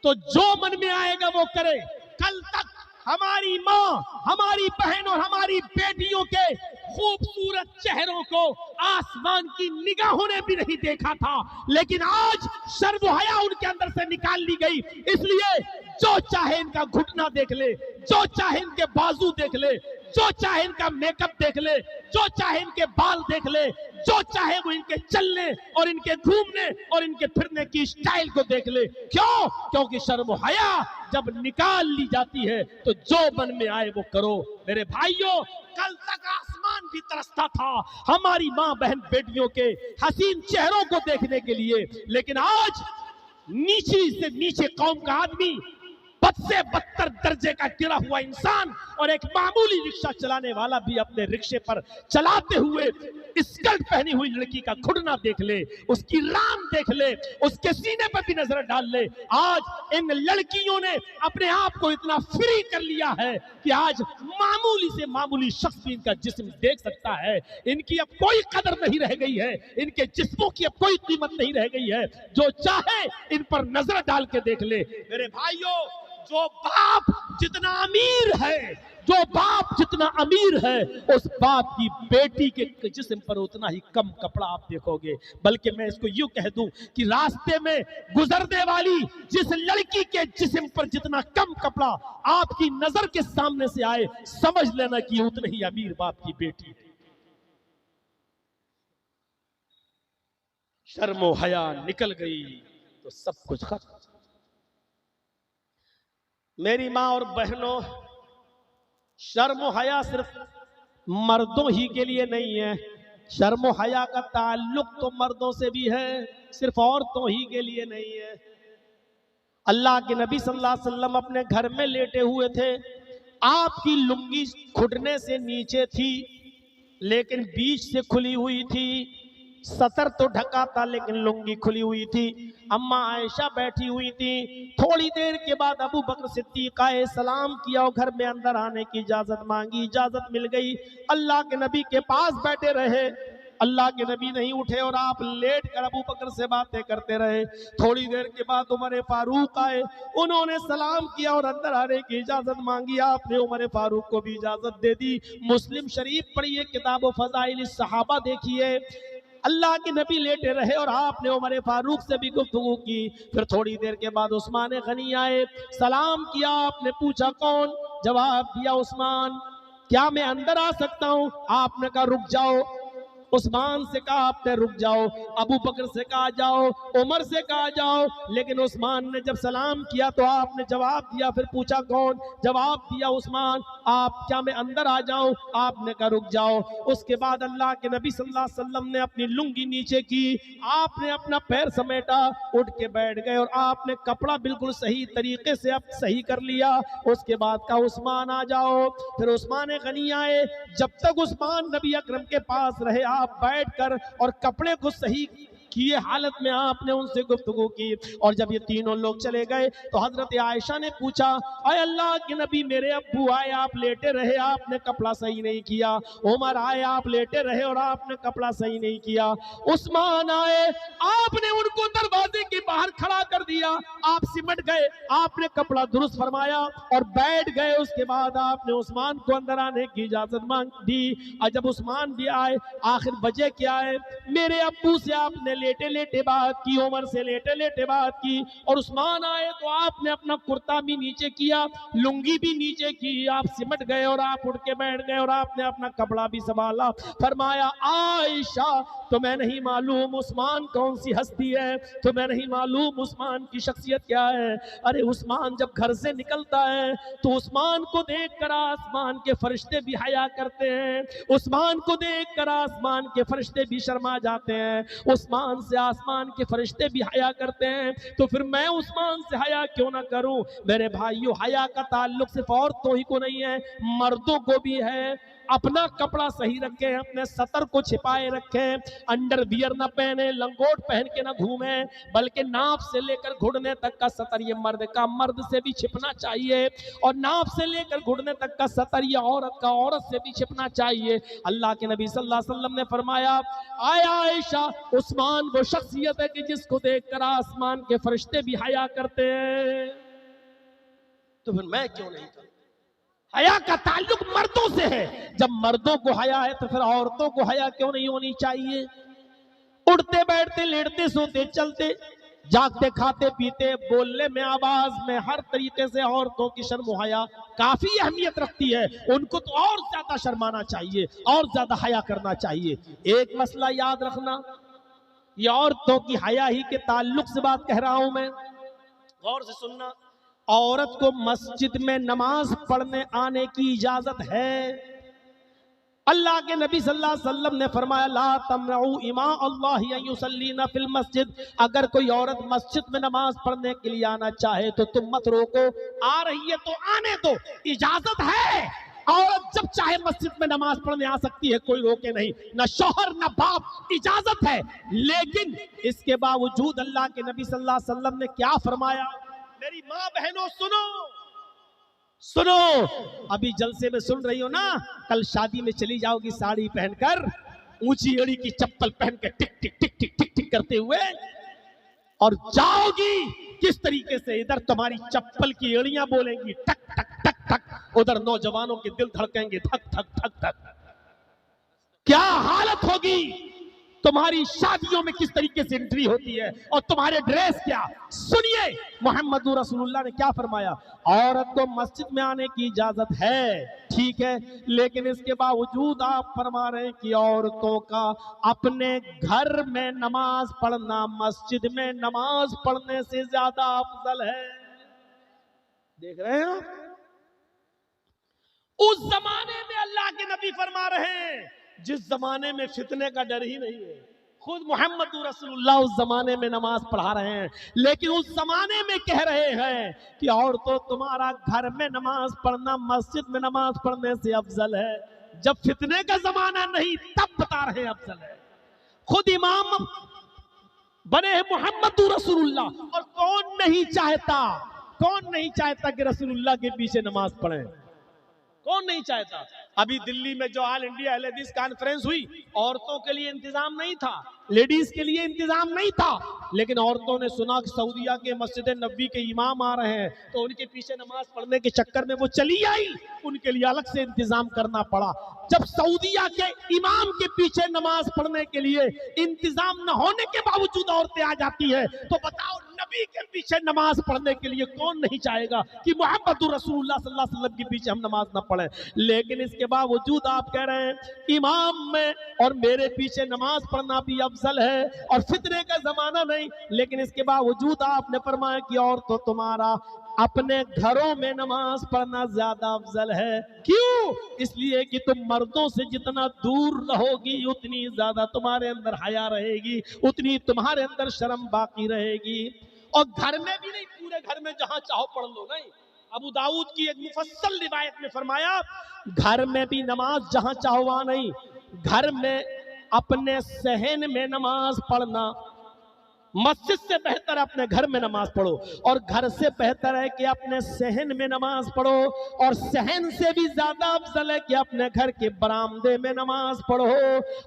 तो जो मन में आएगा वो करे। कल तक हमारी माँ, हमारी बहन और हमारी बेटियों के खूबसूरत चेहरों को आसमान की निगाहों ने भी नहीं देखा था, लेकिन आज शर्म हया उनके अंदर से निकाल ली गई। इसलिए जो चाहे इनका घुटना देख ले, जो चाहे इनके बाजू देख ले, जो चाहे इनका मेकअप देख ले, जो चाहे इनके बाल देख ले, जो चाहे वो इनके चलने और इनके घूमने और इनके फिरने की स्टाइल को देख ले। क्यों? क्योंकि शर्म हया जब निकाल ली जाती है तो जो मन में आए वो करो। मेरे भाइयों, कल तक आसमान भी तरसता था हमारी मां बहन बेटियों के हसीन चेहरों को देखने के लिए, लेकिन आज नीचे से नीचे कौम का आदमी, बद से बदतर दर्जे का गिरा हुआ इंसान और एक मामूली रिक्शा चलाने वाला भी अपने रिक्शे पर चलाते हुए स्कर्ट पहनी हुई लड़की का घुटना देख ले, उसकी रान देख ले, उसके सीने पर भी नजर डाल ले। आज इन लड़कियों ने अपने आप को इतना फ्री कर लिया है कि आज मामूली से मामूली शख्स भी इनका जिस्म देख सकता है। इनकी अब कोई कदर नहीं रह गई है, इनके जिस्मों की अब कोई कीमत नहीं रह गई है। जो चाहे इन पर नजर डाल के देख ले। मेरे भाइयों, जो बाप जितना अमीर है, जो बाप जितना अमीर है, उस बाप की बेटी के जिस्म पर उतना ही कम कपड़ा आप देखोगे। बल्कि मैं इसको यूं कह दूं कि रास्ते में गुजरने वाली जिस लड़की के जिस्म पर जितना कम कपड़ा आपकी नजर के सामने से आए, समझ लेना कि उतने ही अमीर बाप की बेटी। शर्मो हया निकल गई तो सब कुछ खत्म। मेरी माँ और बहनों, शर्म हया सिर्फ मर्दों ही के लिए नहीं है, शर्म हया का ताल्लुक तो मर्दों से भी है, सिर्फ औरतों ही के लिए नहीं है। अल्लाह के नबी सल्लल्लाहु अलैहि वसल्लम अपने घर में लेटे हुए थे, आपकी लुंगी घुटने से नीचे थी लेकिन बीच से खुली हुई थी, सतर तो ढका था लेकिन लुंगी खुली हुई थी। अम्मा आयशा बैठी हुई थी। थोड़ी देर के बाद अबू बकर सिद्दीक आए, सलाम किया और घर में अंदर आने की इजाजत मांगी, इजाजत मिल गई। अल्लाह के नबी के पास बैठे रहे, अल्लाह के नबी नहीं उठे और आप लेट कर अबू बकर से बातें करते रहे। थोड़ी देर के बाद उमर फारूक आए, उन्होंने सलाम किया और अंदर आने की इजाजत मांगी। आपने उमर फारूक को भी इजाजत दे दी। मुस्लिम शरीफ पढ़िए, किताब फज़ाइल सहाबा देखिए, अल्लाह के नबी लेटे रहे और आपने उमर फारूक से भी गुफ्तगू की। फिर थोड़ी देर के बाद उस्मान गनी आए, सलाम किया, आपने पूछा कौन, जवाब दिया उस्मान, क्या मैं अंदर आ सकता हूं? आपने कहा रुक जाओ। उस्मान से कहा आपने रुक जाओ, अबू बकर से कहा जाओ, उमर से कहा जाओ, लेकिन उस्मान ने जब सलाम किया तो आपने जवाब दिया। फिर पूछा कौन, जवाब दिया उस्मान। आप, क्या मैं अंदर आ जाऊं? आपने कहा रुक जाओ। उसके बाद अल्लाह के नबी सल्लल्लाहु अलैहि वसल्लम ने अपनी लुंगी नीचे की, आपने अपना पैर समेटा, उठ के बैठ गए और आपने कपड़ा बिल्कुल सही तरीके से अब सही कर लिया। उसके बाद कहा उस्मान आ जाओ। फिर उस्मान गनी आए। जब तक उस्मान नबी अकरम के पास रहे, आप बैठकर और कपड़े को सही किए हालत में आपने उनसे गुफ्तगू की। और जब ये तीनों लोग चले गए तो हजरत आयशा ने पूछा, अय अल्लाह के नबी, मेरे अब्बू आए, आप लेटे रहे, आपने कपड़ा सही नहीं किया। उमर आए, आप लेटे रहे और आपने कपड़ा सही नहीं किया। उस्मान आए, आपने उनको दरवाजे के बाहर खड़ा कर दिया, आप सिमट गए, आपने कपड़ा दुरुस्त फरमाया और बैठ गए। उसके बाद आपने उस्मान को अंदर आने की इजाजत मांग दी। और जब उस्मान भी आए, आखिर वजह क्या है? मेरे अब्बू से आपने लेटे लेटे बात की, उमर से लेटे लेटे बात की, और उस्मान आए तो आपने अपना कुर्ता भी नीचे किया, लुंगी भी नीचे की, आप सिमट गए और आप उठ के बैठ गए और आपने अपना कपड़ा भी संभाला। फरमाया, आयशा तुम्हें नहीं मालूम उस्मान कौन सी हस्ती है, तुम्हें नहीं मालूम उस्मान की शख्सियत क्या है। अरे उस्मान जब घर से निकलता है तो उस्मान को देखकर आसमान के फरिश्ते भी हया करते हैं, उस्मान को देखकर आसमान के फरिश्ते भी शर्मा जाते हैं, उस्मान से आसमान के फरिश्ते भी हया करते हैं। तो फिर मैं उस्मान से हया क्यों ना करूं? मेरे भाइयों, हया का ताल्लुक सिर्फ औरतों ही को नहीं है, मर्दों को भी है। अपना कपड़ा सही रखें, अपने सतर को छिपाए रखें, अंडरवियर ना पहने, लंगोट पहन के ना घूमे, बल्कि नाप से लेकर घुटने तक का सतर ये मर्द का, मर्द से भी छिपना चाहिए, और नाप से लेकर घुटने तक का सतर ये औरत का, औरत से भी छिपना चाहिए। अल्लाह के नबी सल्लल्लाहु अलैहि वसल्लम ने फरमाया, आयशा उस्मान वो शख्सियत है कि जिसको देखकर आसमान के फरिश्ते भी हया करते हैं। तो फिर मैं क्यों नहीं करूं? हया का ताल्लुक मर्दों से है। जब मर्दों को हया है तो फिर औरतों को हया क्यों नहीं होनी चाहिए? उठते बैठते लेटते सोते चलते जागते खाते पीते बोलने में आवाज में हर तरीके से औरतों की शर्म हया काफी अहमियत रखती है। उनको तो और ज्यादा शर्माना चाहिए और ज्यादा हया करना चाहिए। एक मसला याद रखना, ये औरतों की हया ही के ताल्लुक से बात कह रहा हूं मैं, गौर से सुनना। औरत को मस्जिद में नमाज पढ़ने आने की इजाजत है। अल्लाह के नबी सल्लल्लाहु अलैहि वसल्लम ने फरमाया ला तमनऊ इमा अल्लाह युसल्लीना फिल मस्जिद, अगर कोई औरत मस्जिद में नमाज पढ़ने के लिए आना चाहे तो तुम मत रोको, आ रही है तो आने दो, इजाजत है। औरत जब चाहे मस्जिद में नमाज पढ़ने आ सकती है, कोई रोके नहीं, ना शौहर ना बाप, इजाजत है। लेकिन इसके बावजूद अल्लाह के नबी सल्लल्लाहु अलैहि वसल्लम ने क्या फरमाया, मेरी माँ बहनों सुनो सुनो, अभी जलसे में सुन रही हो ना, कल शादी में चली जाओगी साड़ी पहनकर, ऊंची एड़ी की चप्पल पहन के टिक टिक टिक टिक टिक टिक करते हुए, और जाओगी किस तरीके से, इधर तुम्हारी चप्पल की एड़ियां बोलेंगी टक टक टक टक, उधर नौजवानों के दिल धड़केंगे धक धक धक धक। क्या हालत होगी, तुम्हारी शादियों में किस तरीके से एंट्री होती है, और तुम्हारे ड्रेस क्या। सुनिए मोहम्मद रसूलुल्लाह ने क्या फरमाया, औरत को मस्जिद में आने की इजाजत है, ठीक है, लेकिन इसके बावजूद आप फरमा रहे हैं कि औरतों का अपने घर में नमाज पढ़ना मस्जिद में नमाज पढ़ने से ज्यादा अफजल है। देख रहे हैं आप, उस जमाने में अल्लाह के नबी फरमा रहे हैं जिस जमाने में फितने का डर ही नहीं है, खुद मोहम्मद रसूलुल्लाह उस जमाने में नमाज पढ़ा रहे हैं, लेकिन उस जमाने में कह रहे हैं कि औरतों तुम्हारा घर में नमाज पढ़ना मस्जिद में नमाज पढ़ने से अफजल है। जब फितने का जमाना नहीं तब बता रहे हैं अफजल है। खुद इमाम बने हैं मोहम्मद रसूलुल्लाह, और कौन नहीं चाहता कि रसूलुल्लाह के पीछे नमाज पढ़े, कौन नहीं चाहता। अभी दिल्ली में जो ऑल इंडिया अहले हदीस कॉन्फ्रेंस हुई, औरतों के लिए इंतजाम नहीं था, लेडीज के लिए इंतजाम नहीं था, लेकिन औरतों ने सुना कि सऊदीया के मस्जिद नबी के इमाम आ रहे हैं, तो उनके पीछे नमाज पढ़ने के चक्कर में वो चली आई, उनके लिए अलग से इंतजाम करना पड़ा। जब सऊदीया के इमाम के पीछे नमाज पढ़ने के लिए इंतजाम न होने के बावजूद औरतें आ जाती है, तो बताओ नबी के पीछे नमाज पढ़ने के लिए कौन नहीं चाहेगा कि मोहम्मद रसूलुल्लाह सल्लल्लाहु अलैहि वसल्लम के पीछे हम नमाज ना पढ़ें। लेकिन इसके बावजूद आप कह रहे हैं इमाम में और मेरे पीछे नमाज पढ़ना भी अफजल है, और फितने का जमाना नहीं, लेकिन इसके बावजूद आपने फरमाया कि और तो तुम्हारा अपने घरों में नमाज पढ़ना ज्यादा अफजल है। क्यों? इसलिए कि तुम मर्दों से जितना दूर रहोगी उतनी ज्यादा तुम्हारे अंदर हया रहेगी, उतनी तुम्हारे अंदर शर्म बाकी रहेगी। और घर में भी नहीं, पूरे घर में जहां चाहो पढ़ लो नहीं। अबू दाऊद की एक मुफस्सल रिवायत में फरमाया घर में भी नमाज जहां चाहो वहां नहीं, घर में अपने सहन में नमाज पढ़ना, मस्जिद से बेहतर अपने घर में नमाज पढ़ो, और घर से बेहतर है कि अपने सहन में नमाज पढ़ो, और सहन से भी ज्यादा अफजल है कि अपने घर के बरामदे में नमाज पढ़ो,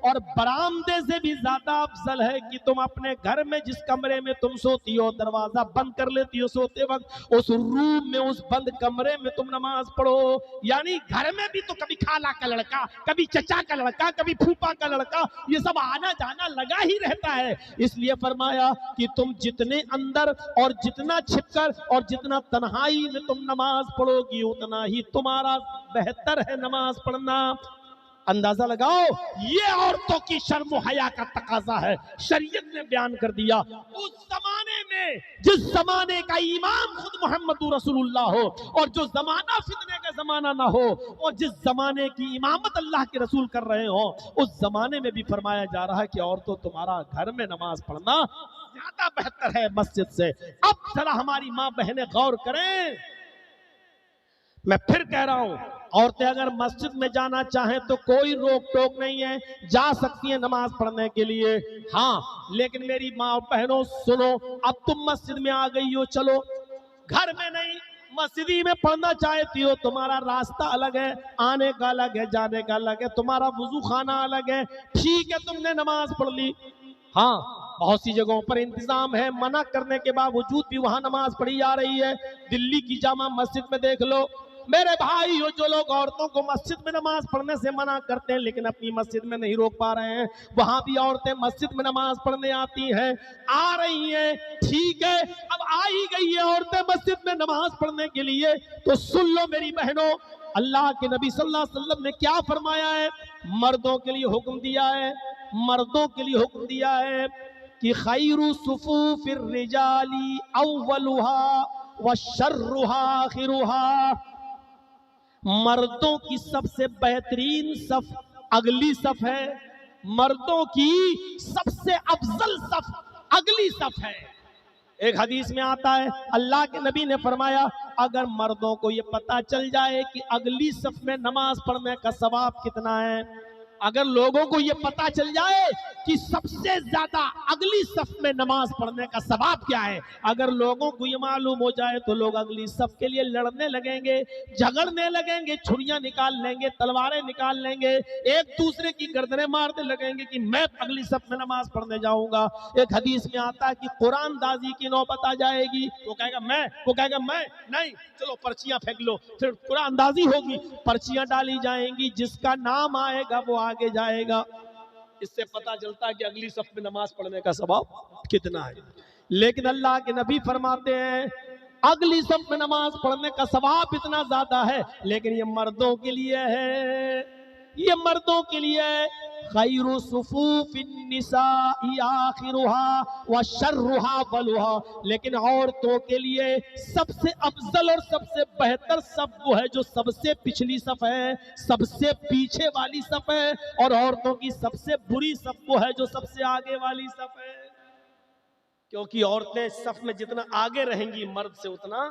और बरामदे से भी ज्यादा अफजल है कि तुम अपने घर में जिस कमरे में तुम सोती हो दरवाजा बंद कर लेती हो सोते वक्त, उस रूम में उस बंद कमरे में तुम नमाज पढ़ो। यानी घर में भी तो कभी खाला का लड़का, कभी चचा का लड़का, कभी फूफा का लड़का, ये सब आना जाना लगा ही रहता है। इसलिए फरमाया कि तुम जितने अंदर और जितना छिपकर और जितना तन्हाई में तुम नमाज पढ़ोगी उतना ही तुम्हारा बेहतर है नमाज पढ़ना। अंदाजा लगाओ, ये औरतों की शर्म हया का तकाजा है, शरीयत ने बयान कर दिया। उस जमाने में जिस जमाने का इमाम खुद मोहम्मद रसूलुल्लाह हो, और जो जमाना फितने का जमाना ना हो, और जिस जमाने की इमामत अल्लाह के रसूल कर रहे हो, उस जमाने में भी फरमाया जा रहा है कि औरतों तुम्हारा घर में नमाज पढ़ना ज्यादा बेहतर है मस्जिद से। अब जरा हमारी माँ बहनें गौर करें, मैं फिर कह रहा हूं, औरतें अगर मस्जिद में जाना चाहें तो कोई रोक टोक नहीं है, जा सकती हैं नमाज पढ़ने के लिए। हाँ, लेकिन मेरी माँ बहनों सुनो, अब तुम मस्जिद में आ गई हो, चलो घर में नहीं मस्जिद में पढ़ना चाहती हो, तुम्हारा रास्ता अलग है, आने का अलग है, जाने का अलग है, तुम्हारा वुजू खाना अलग है, ठीक है, तुमने नमाज पढ़ ली। हाँ, बहुत सी जगहों पर इंतजाम है, मना करने के बावजूद भी वहां नमाज पढ़ी जा रही है। दिल्ली की जामा मस्जिद में देख लो, मेरे भाई, जो लोग औरतों को मस्जिद में नमाज पढ़ने से मना करते हैं लेकिन अपनी मस्जिद में नहीं रोक पा रहे हैं, वहां भी औरतें मस्जिद में नमाज पढ़ने आती हैं, आ रही हैं, ठीक है, अब आ ही गई है औरतें मस्जिद में नमाज पढ़ने के लिए, तो सुन लो मेरी बहनों, अल्लाह के नबी सल्लल्लाहु अलैहि वसल्लम ने क्या फरमाया है, मर्दों के लिए हुक्म दिया है, मर्दों के लिए हुक्म दिया है कि खैरु सुफूफिर रिजाली अव्वलुहा व शर्रुहा आखिरुहा, मर्दों की सबसे बेहतरीन सफ अगली सफ है, मर्दों की सबसे अफजल सफ अगली सफ है। एक हदीस में आता है, अल्लाह के नबी ने फरमाया, अगर मर्दों को ये पता चल जाए कि अगली सफ में नमाज पढ़ने का सवाब कितना है, अगर लोगों को ये पता चल जाए कि सबसे ज्यादा अगली सफ में नमाज पढ़ने का सवाब क्या है, अगर लोगों को ये मालूम हो जाए तो लोग अगली सफ के लिए लड़ने लगेंगे, झगड़ने लगेंगे, छुरियां निकाल लेंगे, तलवारें निकाल लेंगे, एक दूसरे की गर्दनें मारने लगेंगे कि मैं अगली सफ में नमाज पढ़ने जाऊंगा। एक हदीस में आता है कि कुरानदाजी की नौबत आ जाएगी, वो कहेगा मैं नहीं, चलो पर्चियां फेंक लो, फिर कुरानदाजी होगी, पर्चियां डाली जाएंगी, जिसका नाम आएगा वो आगे जाएगा। इससे पता चलता है कि अगली सफ में नमाज पढ़ने का सवाब कितना है। लेकिन अल्लाह के नबी फरमाते हैं, अगली सफ में नमाज पढ़ने का सवाब इतना ज्यादा है, लेकिन ये मर्दों के लिए है, ये मर्दों के लिए है। खैरु सुफूफिन निसाई आखिरुहा व शर्रुहा वलुहा, लेकिन औरतों के लिए सबसे अफजल और सबसे बेहतर सफ वो है जो सबसे पिछली सफ है, सबसे पीछे वाली सफ है, और औरतों की सबसे बुरी सफ वो है जो सबसे आगे वाली सफ है। क्योंकि औरतें सफ में जितना आगे रहेंगी मर्द से उतना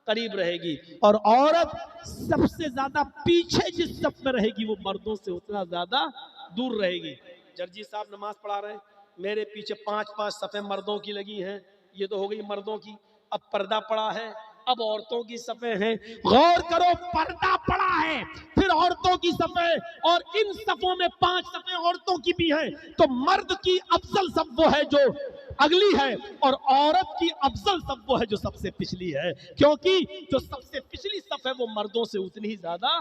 करीब रहेगी, और औरत सबसे ज्यादा पीछे जिस सफ में रहेगी वो मर्दों से उतना ज्यादा दूर रहेगी। जर्जी साहब नमाज पढ़ा रहे हैं, मेरे पीछे 5-5 सफे मर्दों की लगी हैं, ये तो हो गई मर्दों की, अब पर्दा पड़ा है, अब औरतों की सफे हैं। गौर करो, पर्दा पड़ा है, फिर औरतों की सफे, और इन सफों में 5 सफे औरतों की भी हैं, तो मर्द की अफजल सफ वो है जो अगली है, और औरत की अफजल सफ वो है जो सबसे पिछली है, क्योंकि जो सबसे पिछली सफ है वो मर्दों से उतनी ही ज्यादा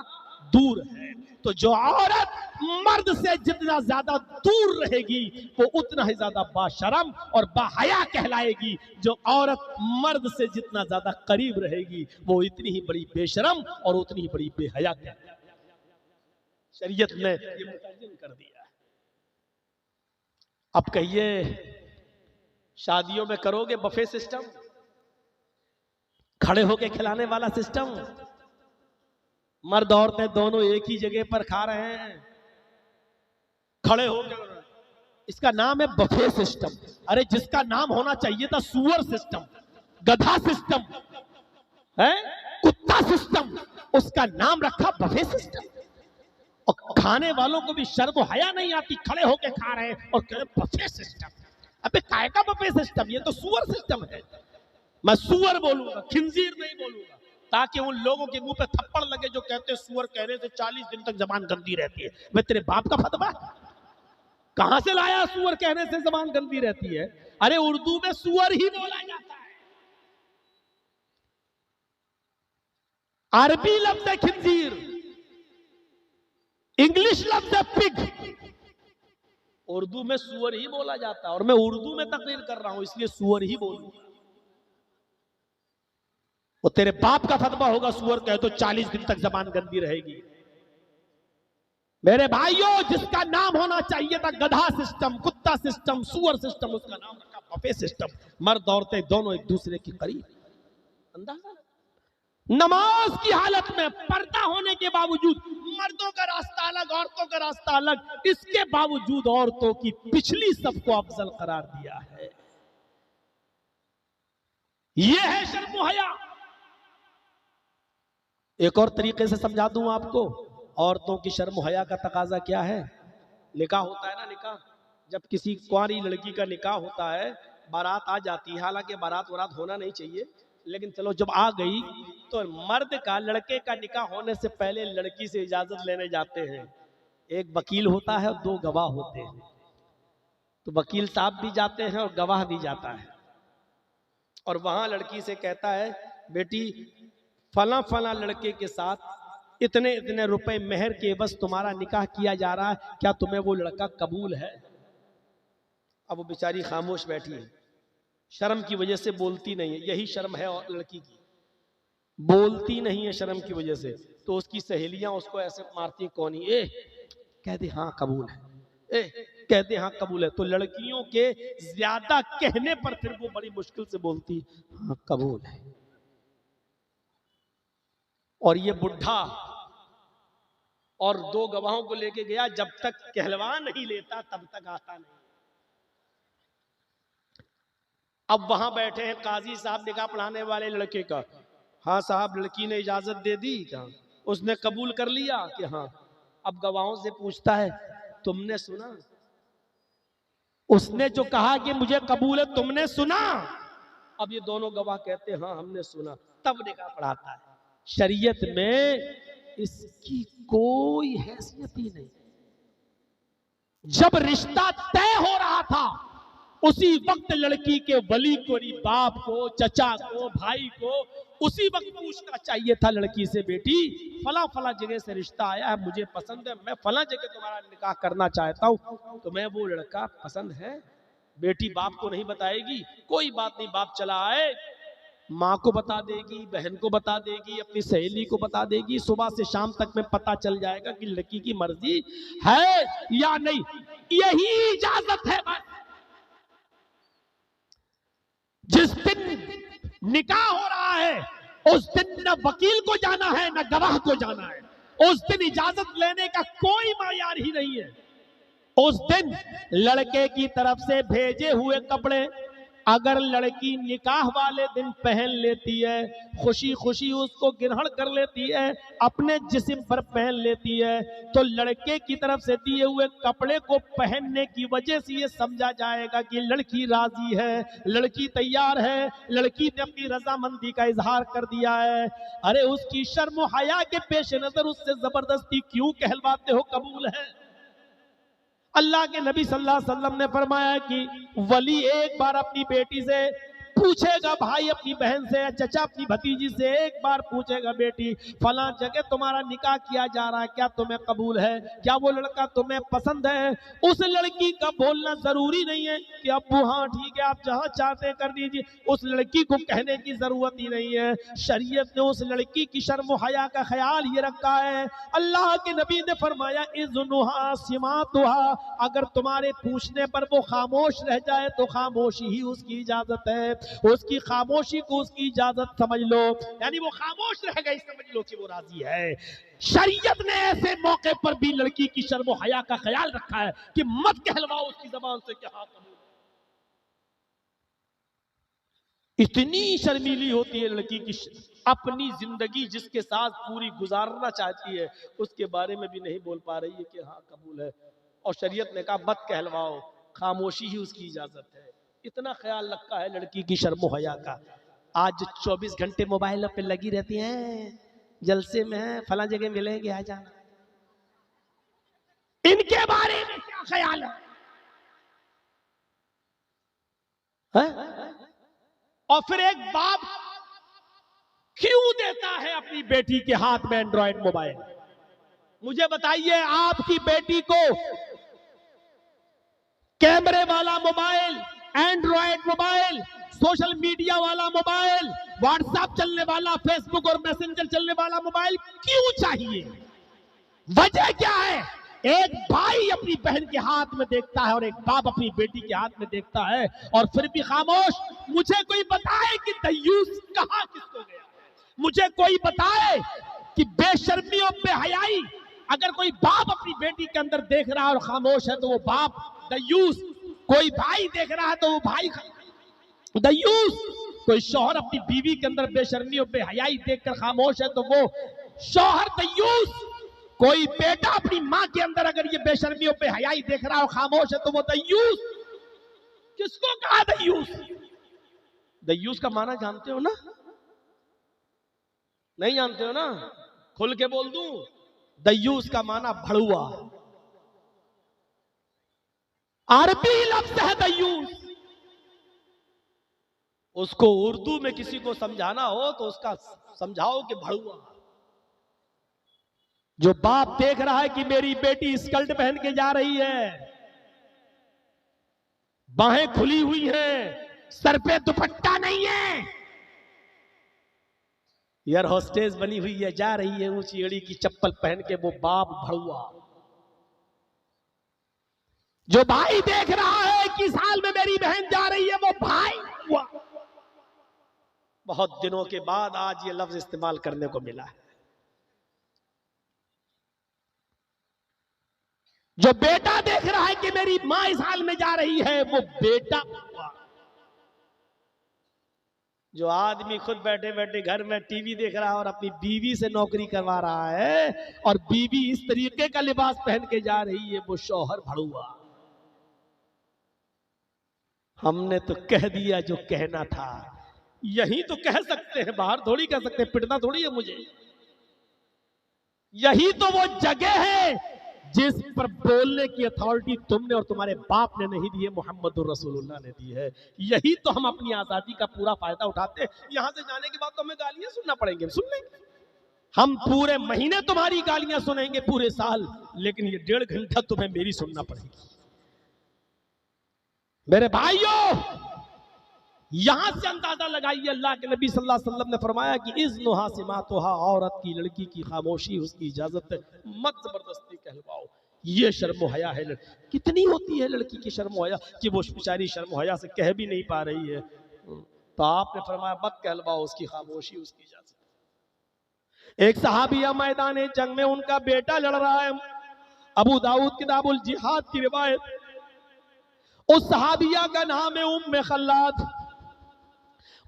दूर है। तो जो औरत मर्द से जितना ज्यादा दूर रहेगी वो उतना ही ज्यादा बाशरम और बाहया कहलाएगी, जो औरत मर्द से जितना ज्यादा करीब रहेगी वो इतनी ही बड़ी बेशरम और उतनी ही बड़ी बेहया कहलाएगी। शरीयत ने ये मुतय्यन कर दिया है। अब कहिए, शादियों में करोगे बफे सिस्टम, खड़े होके खिलाने वाला सिस्टम, मर्द औरतें दोनों एक ही जगह पर खा रहे हैं खड़े होकर, इसका नाम है बफे सिस्टम। अरे जिसका नाम होना चाहिए था सुअर सिस्टम, गधा सिस्टम है, कुत्ता सिस्टम, उसका नाम रखा बफे सिस्टम। और खाने वालों को भी शर्म हया नहीं आती, खड़े होके खा रहे हैं और कह रहे बफे सिस्टम। अबे काय का बफे सिस्टम, ये तो सुअर सिस्टम है। मैं सुअर बोलूंगा, खिंजीर नहीं बोलूंगा, ताकि उन लोगों के मुंह पे थप्पड़ लगे जो कहते हैं सुअर कहने से 40 दिन तक जबान गंदी रहती है। मैं तेरे बाप का फतवा, कहां से लाया सुअर कहने से जबान गंदी रहती है? अरे उर्दू में सुअर ही बोला जाता है, अरबी लफ्ज है खिंजीर, इंग्लिश लफ्ज है पिग, उर्दू में सुअर ही बोला जाता है, और मैं उर्दू में तकरीर कर रहा हूं इसलिए सुअर ही बोलूंगा। वो तेरे बाप का फतवा होगा सुअर कहे तो 40 दिन तक जबान गंदी रहेगी। मेरे भाइयों, जिसका नाम होना चाहिए था गधा सिस्टम, कुत्ता सिस्टम, सुअर सिस्टम, उसका नाम रखा बफे सिस्टम। मर्द औरतें दोनों एक दूसरे के करीब। अंदाजा, नमाज की हालत में पर्दा होने के बावजूद मर्दों का रास्ता अलग, औरतों का रास्ता अलग, इसके बावजूद औरतों की पिछली सफ को अफजल करार दिया है। यह है शर्म व हया। एक और तरीके से समझा दूं आपको, औरतों की शर्म हया का तकाजा क्या है। निकाह होता है ना, निकाह, जब किसी कुंवारी लड़की का निकाह होता है, बारात आ जाती है, हालांकि बारात वरात होना नहीं चाहिए, लेकिन चलो जब आ गई तो मर्द का लड़के का निकाह होने से पहले लड़की से इजाजत लेने जाते हैं। एक वकील होता है और 2 गवाह होते हैं, तो वकील साहब भी जाते हैं और गवाह भी जाता है, और वहां लड़की से कहता है, बेटी फला फला लड़के के साथ इतने इतने रुपए मेहर के बस तुम्हारा निकाह किया जा रहा है, क्या तुम्हें वो लड़का कबूल है? अब वो बेचारी खामोश बैठी है, शर्म की वजह से बोलती नहीं है। यही शर्म है और लड़की की, बोलती नहीं है शर्म की वजह से। तो उसकी सहेलियां उसको ऐसे मारती, कौन ही कहते हाँ कबूल है, कहते हाँ कबूल है। तो लड़कियों के ज्यादा कहने पर फिर वो बड़ी मुश्किल से बोलती हाँ कबूल है। और ये बुढ़ा और 2 गवाहों को लेके गया, जब तक कहलवा नहीं लेता तब तक आता नहीं। अब वहां बैठे हैं काजी साहब निकाह पढ़ाने वाले लड़के का। हाँ साहब, लड़की ने इजाजत दे दी, कहा उसने कबूल कर लिया कि हाँ। अब गवाहों से पूछता है, तुमने सुना? उसने जो कहा कि मुझे कबूल है, तुमने सुना? अब ये दोनों गवाह कहते हैं हाँ हमने सुना। तब निकाह पढ़ाता है। शरीयत में इसकी कोई हैसियत ही नहीं। जब रिश्ता तय हो रहा था उसी वक्त लड़की के वली को, बाप को, चचा को, भाई को, उसी वक्त पूछना चाहिए था लड़की से, बेटी फला फला जगह से रिश्ता आया है, मुझे पसंद है, मैं फला जगह तुम्हारा निकाह करना चाहता हूं, तुम्हें वो लड़का पसंद है? बेटी बाप को नहीं बताएगी, कोई बात नहीं, बाप चला आए, माँ को बता देगी, बहन को बता देगी, अपनी सहेली को बता देगी। सुबह से शाम तक में पता चल जाएगा कि लड़की की मर्जी है या नहीं। यही इजाजत है। जिस दिन निकाह हो रहा है उस दिन न वकील को जाना है न गवाह को जाना है। उस दिन इजाजत लेने का कोई मायार ही नहीं है। उस दिन लड़के की तरफ से भेजे हुए कपड़े अगर लड़की निकाह वाले दिन पहन लेती है, खुशी खुशी उसको ग्रहण कर लेती है, अपने जिस्म पर पहन लेती है, तो लड़के की तरफ से दिए हुए कपड़े को पहनने की वजह से ये समझा जाएगा कि लड़की राजी है, लड़की तैयार है, लड़की ने अपनी रजामंदी का इजहार कर दिया है। अरे उसकी शर्म और हया के पेश नजर उससे जबरदस्ती क्यों कहलवाते हो कबूल है? अल्लाह के नबी सल्लल्लाहु अलैहि वसल्लम ने फरमाया कि वली एक बार अपनी बेटी से पूछेगा, भाई अपनी बहन से, चचा अपनी भतीजी से एक बार पूछेगा, बेटी फला जगह तुम्हारा निकाह किया जा रहा है, क्या तुम्हें कबूल है? क्या वो लड़का तुम्हें पसंद है? उस लड़की का बोलना जरूरी नहीं है कि अब्बू हाँ ठीक है आप जहाँ चाहते कर दीजिए। उस लड़की को कहने की जरूरत ही नहीं है। शरीयत ने उस लड़की की शर्म हया का ख्याल ये रखा है। अल्लाह के नबी ने फरमाया इज़्नुहा सिमातुहा, अगर तुम्हारे पूछने पर वो खामोश रह जाए तो खामोशी ही उसकी इजाजत है। उसकी खामोशी को उसकी इजाजत समझ लो, यानी वो खामोश रह गई, समझ लो कि वो राजी है। शरीयत ने ऐसे मौके पर भी लड़की की शर्म और हया का ख्याल रखा है कि मत कहलवाओ उसकी जबान से कि हाँ कबूल। इतनी शर्मीली होती है लड़की की, अपनी जिंदगी जिसके साथ पूरी गुजारना चाहती है उसके बारे में भी नहीं बोल पा रही है कि हाँ कबूल है। और शरीयत ने कहा मत कहलवाओ, खामोशी ही उसकी इजाजत है। इतना ख्याल रखा है लड़की की शर्म हया का। आज 24 घंटे मोबाइल पे लगी रहती हैं, जलसे में है, फला जगह मिलेंगे, आ जाना। इनके बारे में क्या ख्याल है? और फिर एक बाप क्यों देता है अपनी बेटी के हाथ में एंड्रॉयड मोबाइल? मुझे बताइए, आपकी बेटी को कैमरे वाला mobile, Android mobile, social media वाला मोबाइल, व्हाट्सएप चलने वाला, फेसबुक और मैसेंजर चलने वाला मोबाइल क्यों चाहिए? वजह क्या है? एक भाई अपनी बहन के हाथ में देखता है और एक बाप अपनी बेटी के हाथ में देखता है और फिर भी खामोश। मुझे कोई बताए कि दयूस कहां किसको गया? मुझे कोई बताए कि बेशर्मी और बेहयाई अगर कोई बाप अपनी बेटी के अंदर देख रहा है और खामोश है तो वो बाप दयूस। कोई भाई देख रहा है तो वो भाई दयूस। कोई शौहर अपनी बीवी के अंदर बेशर्मी और बेहयाई देखकर खामोश है तो वो शौहर दयूस। कोई बेटा अपनी मां के अंदर अगर ये बेशर्मी और बेहयाई देख रहा है और खामोश है तो वो दयूस। किसको कहा दयूस? दयूस का माना जानते हो ना? नहीं जानते हो ना? खुल के बोल दूं, दयूस का माना भड़ुआ। अरबी लफ्ज है दयूस। उसको उर्दू में किसी को समझाना हो तो उसका समझाओ कि भड़ुआ। जो बाप देख रहा है कि मेरी बेटी स्कर्ट पहन के जा रही है, बाहें खुली हुई हैं, सर पे दुपट्टा नहीं है, एयर होस्टेस बनी हुई है, जा रही है ऊंची एड़ी की चप्पल पहन के, वो बाप भड़ुआ। जो भाई देख रहा है कि साल में मेरी बहन जा रही है, वो भाई हुआ। बहुत दिनों के बाद आज ये लफ्ज इस्तेमाल करने को मिला है। जो बेटा देख रहा है कि मेरी मां इस हाल में जा रही है, वो बेटा हुआ। जो आदमी खुद बैठे बैठे घर में टीवी देख रहा है और अपनी बीवी से नौकरी करवा रहा है और बीवी इस तरीके का लिबास पहन के जा रही है, वो शौहर भड़ुआ। हमने तो कह दिया जो कहना था। यही तो कह सकते हैं, बाहर थोड़ी कह सकते हैं, पिटना थोड़ी है मुझे। यही तो वो जगह है जिस पर बोलने की अथॉरिटी तुमने और तुम्हारे बाप ने नहीं दी है, मोहम्मदुर रसूलुल्लाह ने दी है। यही तो हम अपनी आजादी का पूरा फायदा उठाते हैं। यहां से जाने के बाद तो हमें गालियां सुनना पड़ेंगे, सुन लेंगे हम। पूरे महीने तुम्हारी गालियां सुनेंगे, पूरे साल, लेकिन ये 1.5 घंटा तुम्हें मेरी सुनना पड़ेगी। मेरे भाइयों, यहां से अंदाजा लगाइए, अल्लाह के नबी सल्लल्लाहु अलैहि वसल्लम ने फरमाया कि इज़्नुहा सिमातुहा, औरत की, लड़की की खामोशी उसकी इजाजत है, मत जबरदस्ती कहलवाओ। ये शर्म हया है। कितनी होती है लड़की की शर्म हया कि वो बेचारी शर्म हया से कह भी नहीं पा रही है। तो आपने फरमाया मत कहलवाओ, उसकी खामोशी उसकी इजाजत। एक सहाबिया मैदान जंग में उनका बेटा लड़ रहा है। अबू दाऊद किताबुल जिहाद की रिवायत। उस सहाबिया का नाम है उम्मे खल्लाद।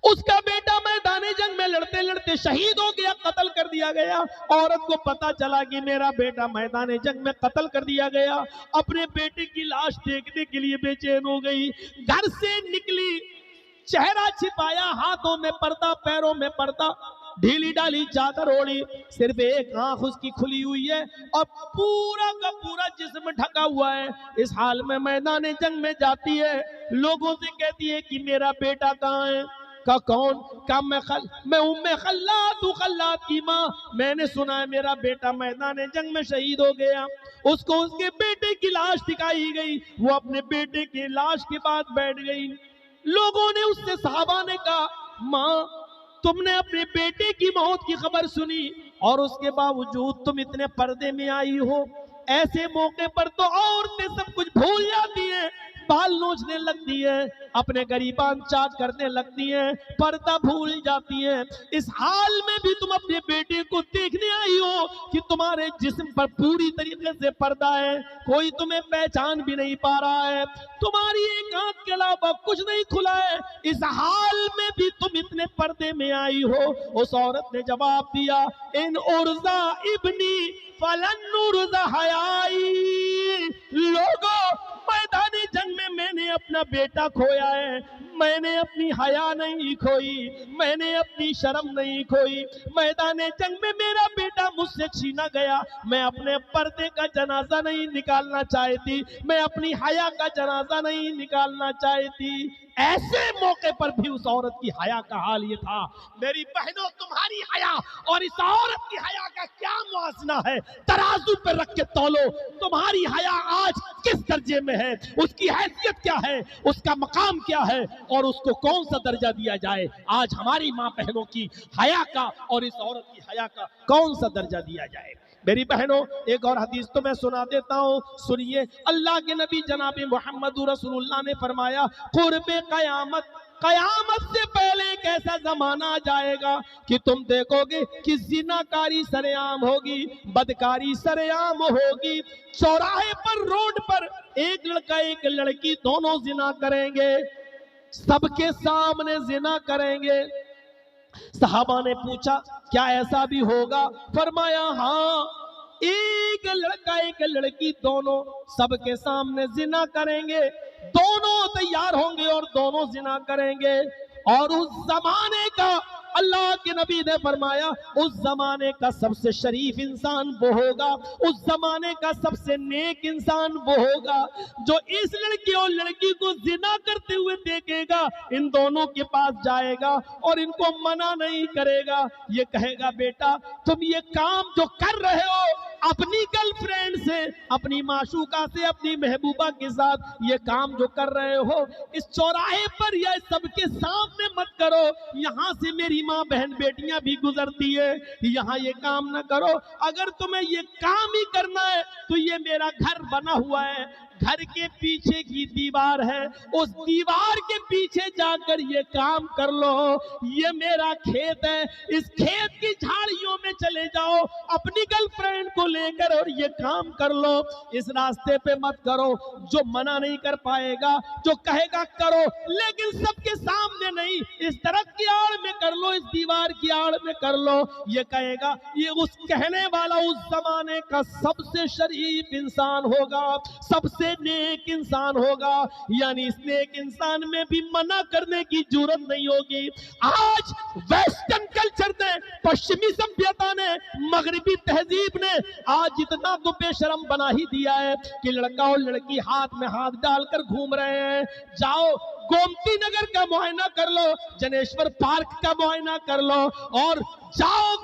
उसका बेटा मैदान जंग में लड़ते लड़ते शहीद हो गया, कत्ल कर दिया गया। औरत को पता चला कि मेरा बेटा मैदान जंग में कत्ल कर दिया गया। अपने बेटे की लाश देखने के लिए बेचैन हो गई। घर से निकली, चेहरा छिपाया, हाथों में पर्दा, पैरों में पर्दा, ढीली डाली चादर ओढ़ी, सिर्फ एक आंख उसकी खुली हुई है और पूरा का पूरा जिस्म ढका हुआ है। इस हाल में मैदान जंग में जाती है, लोगों से कहती है कि मेरा बेटा कहाँ है। का कौन? का मैं उम्मे खल्लाद हूं, खल्लाद की माँ। मैंने सुना है मेरा बेटा मैदान जंग में शहीद हो गया। उसको उसके बेटे की लाश दिखाई गई। वो अपने बेटे की लाश के पास बैठ गई। लोगों ने उससे, सहाबा ने कहा, माँ तुमने अपने बेटे की मौत की खबर सुनी और उसके बावजूद तुम इतने पर्दे में आई हो। ऐसे मौके पर तो औरतें सब कुछ भूल जाती हैं, बाल नोचने लगती है, अपने गरीबान चाट करने लगती है, पर्दा भूल जाती है। इस हाल में भी तुम अपने बेटे को देखने आई हो कि तुम्हारे जिस्म पर पूरी तरीके से पर्दा है, कोई तुम्हें पहचान भी नहीं पा रहा है, तुम्हारी एक आंख के अलावा कुछ नहीं खुला है। इस हाल में भी तुम इतने पर्दे में आई हो। उस औरत ने जवाब दिया, इन उर्जा इब्नी फलन उर्जा हयाई। लोगों, मैदानी जंग में मैंने अपना बेटा खोया है, मैंने अपनी हया नहीं खोई, मैंने अपनी शर्म नहीं खोई। मैदान जंग में मेरा बेटा मुझसे छीना गया, मैं अपने पर्दे का जनाजा नहीं निकालना चाहती, मैं अपनी हया का जनाजा नहीं निकालना चाहती। ऐसे मौके पर भी उस औरत की हया का हाल ये था। मेरी बहनों, तुम्हारी हया और इस औरत की हया का क्या मुआवजना है? तराजू पर रख के तौलो, तुम्हारी हया आज किस दर्जे में है, उसकी हैसियत क्या है, उसका मकाम क्या है और उसको कौन सा दर्जा दिया जाए। आज हमारी माँ बहनों की हया का और इस औरत की हया का कौन सा दर्जा दिया जाए। मेरी बहनों, एक और हदीस तो मैं सुना देता हूँ, सुनिए। अल्लाह के नबी जनाब मोहम्मद रसूलुल्लाह ने फरमाया, कुर्बे कयामत, कयामत से पहले एक ऐसा जमाना आ जाएगा कि तुम देखोगे कि जिनाकारी सरेआम होगी, बदकारी सरेआम होगी। चौराहे पर, रोड पर एक लड़का एक लड़की दोनों जिना करेंगे, सबके सामने जिना करेंगे। सहाबा ने पूछा, क्या ऐसा भी होगा? फरमाया, हाँ, एक लड़का एक लड़की दोनों सबके सामने जिना करेंगे, दोनों तैयार होंगे और दोनों जिना करेंगे। और उस जमाने का अल्लाह के नबी ने फरमाया उस जमाने का सबसे शरीफ इंसान वो होगा, उस जमाने का सबसे नेक इंसान वो होगा जो इस लड़की और लड़की को जिना करते हुए देखेगा, इन दोनों के पास जाएगा और इनको मना नहीं करेगा। ये कहेगा बेटा तुम ये काम जो कर रहे हो अपनी गर्लफ्रेंड से, अपनी माशूका से, अपनी महबूबा के साथ ये काम जो कर रहे हो इस चौराहे पर या सबके सामने मत करो, यहाँ से मेरी माँ बहन बेटियां भी गुजरती है, यहाँ ये काम ना करो। अगर तुम्हें ये काम ही करना है तो ये मेरा घर बना हुआ है, घर के पीछे की दीवार है, उस दीवार के पीछे जाकर ये काम कर लो। ये मेरा खेत है, इस खेत की झाड़ियों में चले जाओ अपनी गर्लफ्रेंड को लेकर और ये काम कर लो। इस रास्ते पे मत करो, जो मना नहीं कर पाएगा, जो कहेगा करो, लेकिन सबके सामने नहीं, इस दरख्त की आड़ में कर लो, इस दीवार की आड़ में कर लो। ये कहेगा, ये उस कहने वाला उस जमाने का सबसे शरीफ इंसान होगा, सबसे नेक इंसान होगा। यानी इस नेक इंसान में भी मना करने की जरूरत नहीं होगी। आज वेस्टर्न कल्चर ने, पश्चिमी सभ्यता ने, मगरिबी तहजीब ने आज इतना तो बेशरम बना ही दिया है कि लड़का और लड़की हाथ में हाथ डालकर घूम रहे हैं। जाओ गोमती नगर का मुआयना कर लो, जनेश्वर पार्क का मुआयना कर लो, और जाओ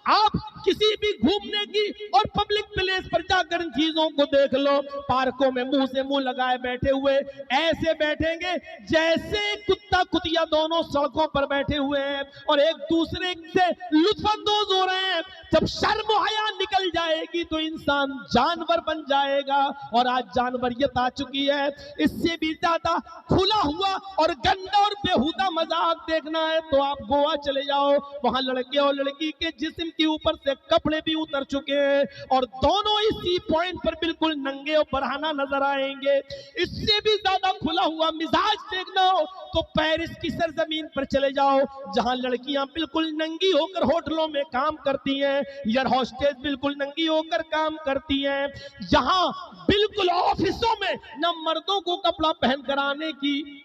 आप किसी भी घूमने की और पब्लिक प्लेस पर जाकर इन चीजों को देख लो। पार्कों में मुंह से मुंह लगाए बैठे हुए ऐसे बैठेंगे जैसे कुत्ता कुतिया दोनों सड़कों पर बैठे हुए हैं और एक दूसरे से लुत्फानंदोज हो रहे हैं। जब शर्म हया निकल जाएगी तो इंसान जानवर बन जाएगा, और आज जानवरियत आ चुकी है। इससे भी ज्यादा खुला हुआ और गंदा और बेहुदा मजाक देखना है तो आप गोवा चले जाओ, वहां लड़के और लड़की के जिस्म के ऊपर से कपड़े भी उतर चुके हैं और दोनों इसी पॉइंट पर बिल्कुल नंगे और बरहाना नजर आएंगे। इससे भी ज्यादा खुला हुआ मिजाज देखना हो तो पेरिस की सरजमीन पर चले जाओ, जहां लड़कियां बिल्कुल नंगी होकर होटलों में काम करती हैं, एयर होस्टेस बिल्कुल नंगी होकर काम करती हैं, जहां बिल्कुल ऑफिसों में न मर्दों को कपड़ा पहन कर आने की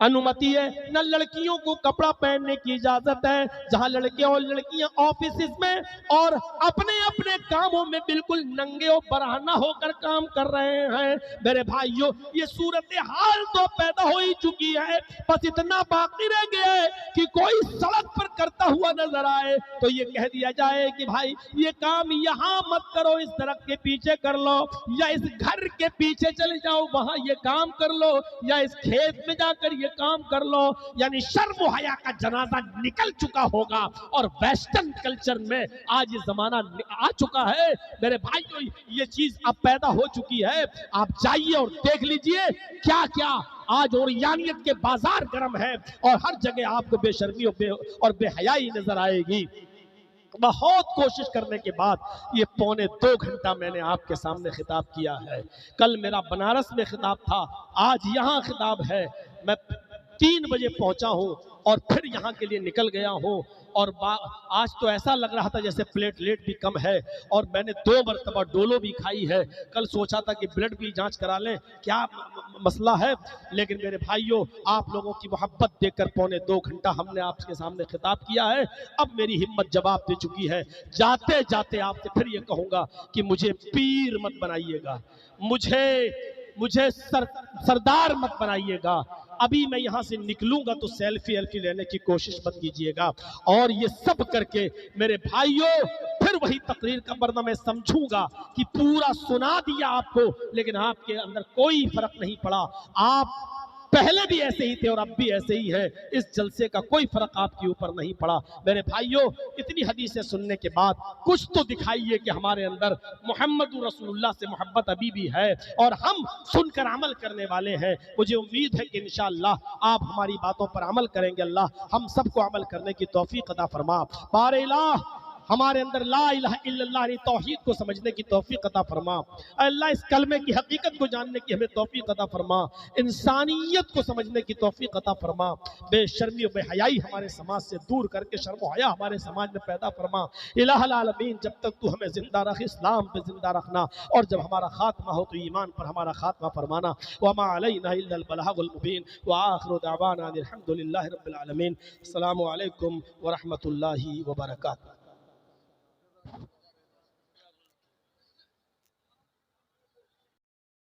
अनुमति है, न लड़कियों को कपड़ा पहनने की इजाजत है, जहां लड़के और लड़कियां ऑफिस में और अपने अपने कामों में बिल्कुल नंगे और बरहना होकर काम कर रहे हैं। मेरे भाइयों, ये सूरत हाल तो पैदा हो ही चुकी है, बस इतना बाकी रह गया है कि कोई सड़क पर करता हुआ नजर आए तो ये कह दिया जाए कि भाई ये काम यहाँ मत करो, इस दरख्त के पीछे कर लो, या इस घर के पीछे चले जाओ वहां ये काम कर लो, या इस खेत में जाकर ये काम कर लो। यानी शर्म हया का जनाजा निकल चुका होगा और वेस्टर्न कल्चर में आज ये जमाना आ चुका है। मेरे भाइयों, ये चीज अब पैदा हो चुकी है। आप जाइए और देख लीजिए क्या क्या आज ओरियानियत के बाजार गर्म है और हर जगह आपको बेशर्मी और बेहयाई नजर आएगी। बहुत कोशिश करने के बाद ये 1.25 घंटा मैंने आपके सामने खिताब किया है। कल मेरा बनारस में खिताब था, आज यहाँ खिताब है। मैं 3 बजे पहुंचा हूँ और फिर यहाँ के लिए निकल गया हूँ, और आज तो ऐसा लग रहा था जैसे प्लेटलेट भी कम है, और मैंने 2 मरतबा डोलो भी खाई है। कल सोचा था कि ब्लड की जांच करा लें, क्या मसला है, लेकिन मेरे भाइयों, आप लोगों की मोहब्बत देखकर 1.25 घंटा हमने आपके सामने खिताब किया है। अब मेरी हिम्मत जवाब दे चुकी है। जाते जाते आपसे फिर ये कहूँगा कि मुझे पीर मत बनाइएगा, मुझे सरदार मत बनाइएगा। अभी मैं यहाँ से निकलूंगा तो सेल्फी लेने की कोशिश मत कीजिएगा। और ये सब करके मेरे भाइयों, फिर वही तकरीर का वरना मैं समझूंगा कि पूरा सुना दिया आपको, लेकिन आपके अंदर कोई फर्क नहीं पड़ा। आप पहले भी ऐसे ही थे और अब भी ऐसे ही है। इस जलसे का कोई फर्क आपके ऊपर नहीं पड़ा। मेरे भाइयों, इतनी हदीसें सुनने के बाद कुछ तो दिखाइए कि हमारे अंदर मोहम्मद रसूलुल्लाह से मोहब्बत अभी भी है और हम सुनकर अमल करने वाले हैं। मुझे उम्मीद है कि इंशाअल्लाह आप हमारी बातों पर अमल करेंगे। अल्लाह हम सबको अमल करने की तौफीक अता फरमा। बारे इलाह हमारे अंदर ला इलाहा इल्लल्लाह यानी तौहीद को समझने की तौफीक अता फरमा। अल्लाह इस कलमे की हकीकत को जानने की हमें तौफीक अता फरमा। इंसानियत को समझने की तौफीक अता फरमा। बेशर्मी और बेहयाई हमारे समाज से दूर करके शर्म हया हमारे समाज में पैदा फरमा। इलाहुल आलमीन, जब तक तू हमें जिंदा रख, इस्लाम पे जिंदा रखना, और जब हमारा खात्मा हो तो ईमान पर हमारा खात्मा फरमाना। वमा अलैना इल्लल बलागुल मुबीन व आखिरु दअवाना अनिल हम्दुलिल्लाहि रब्बिल आलमीन। अस्सलामु अलैकुम व रहमतुल्लाहि व बरकातुहू।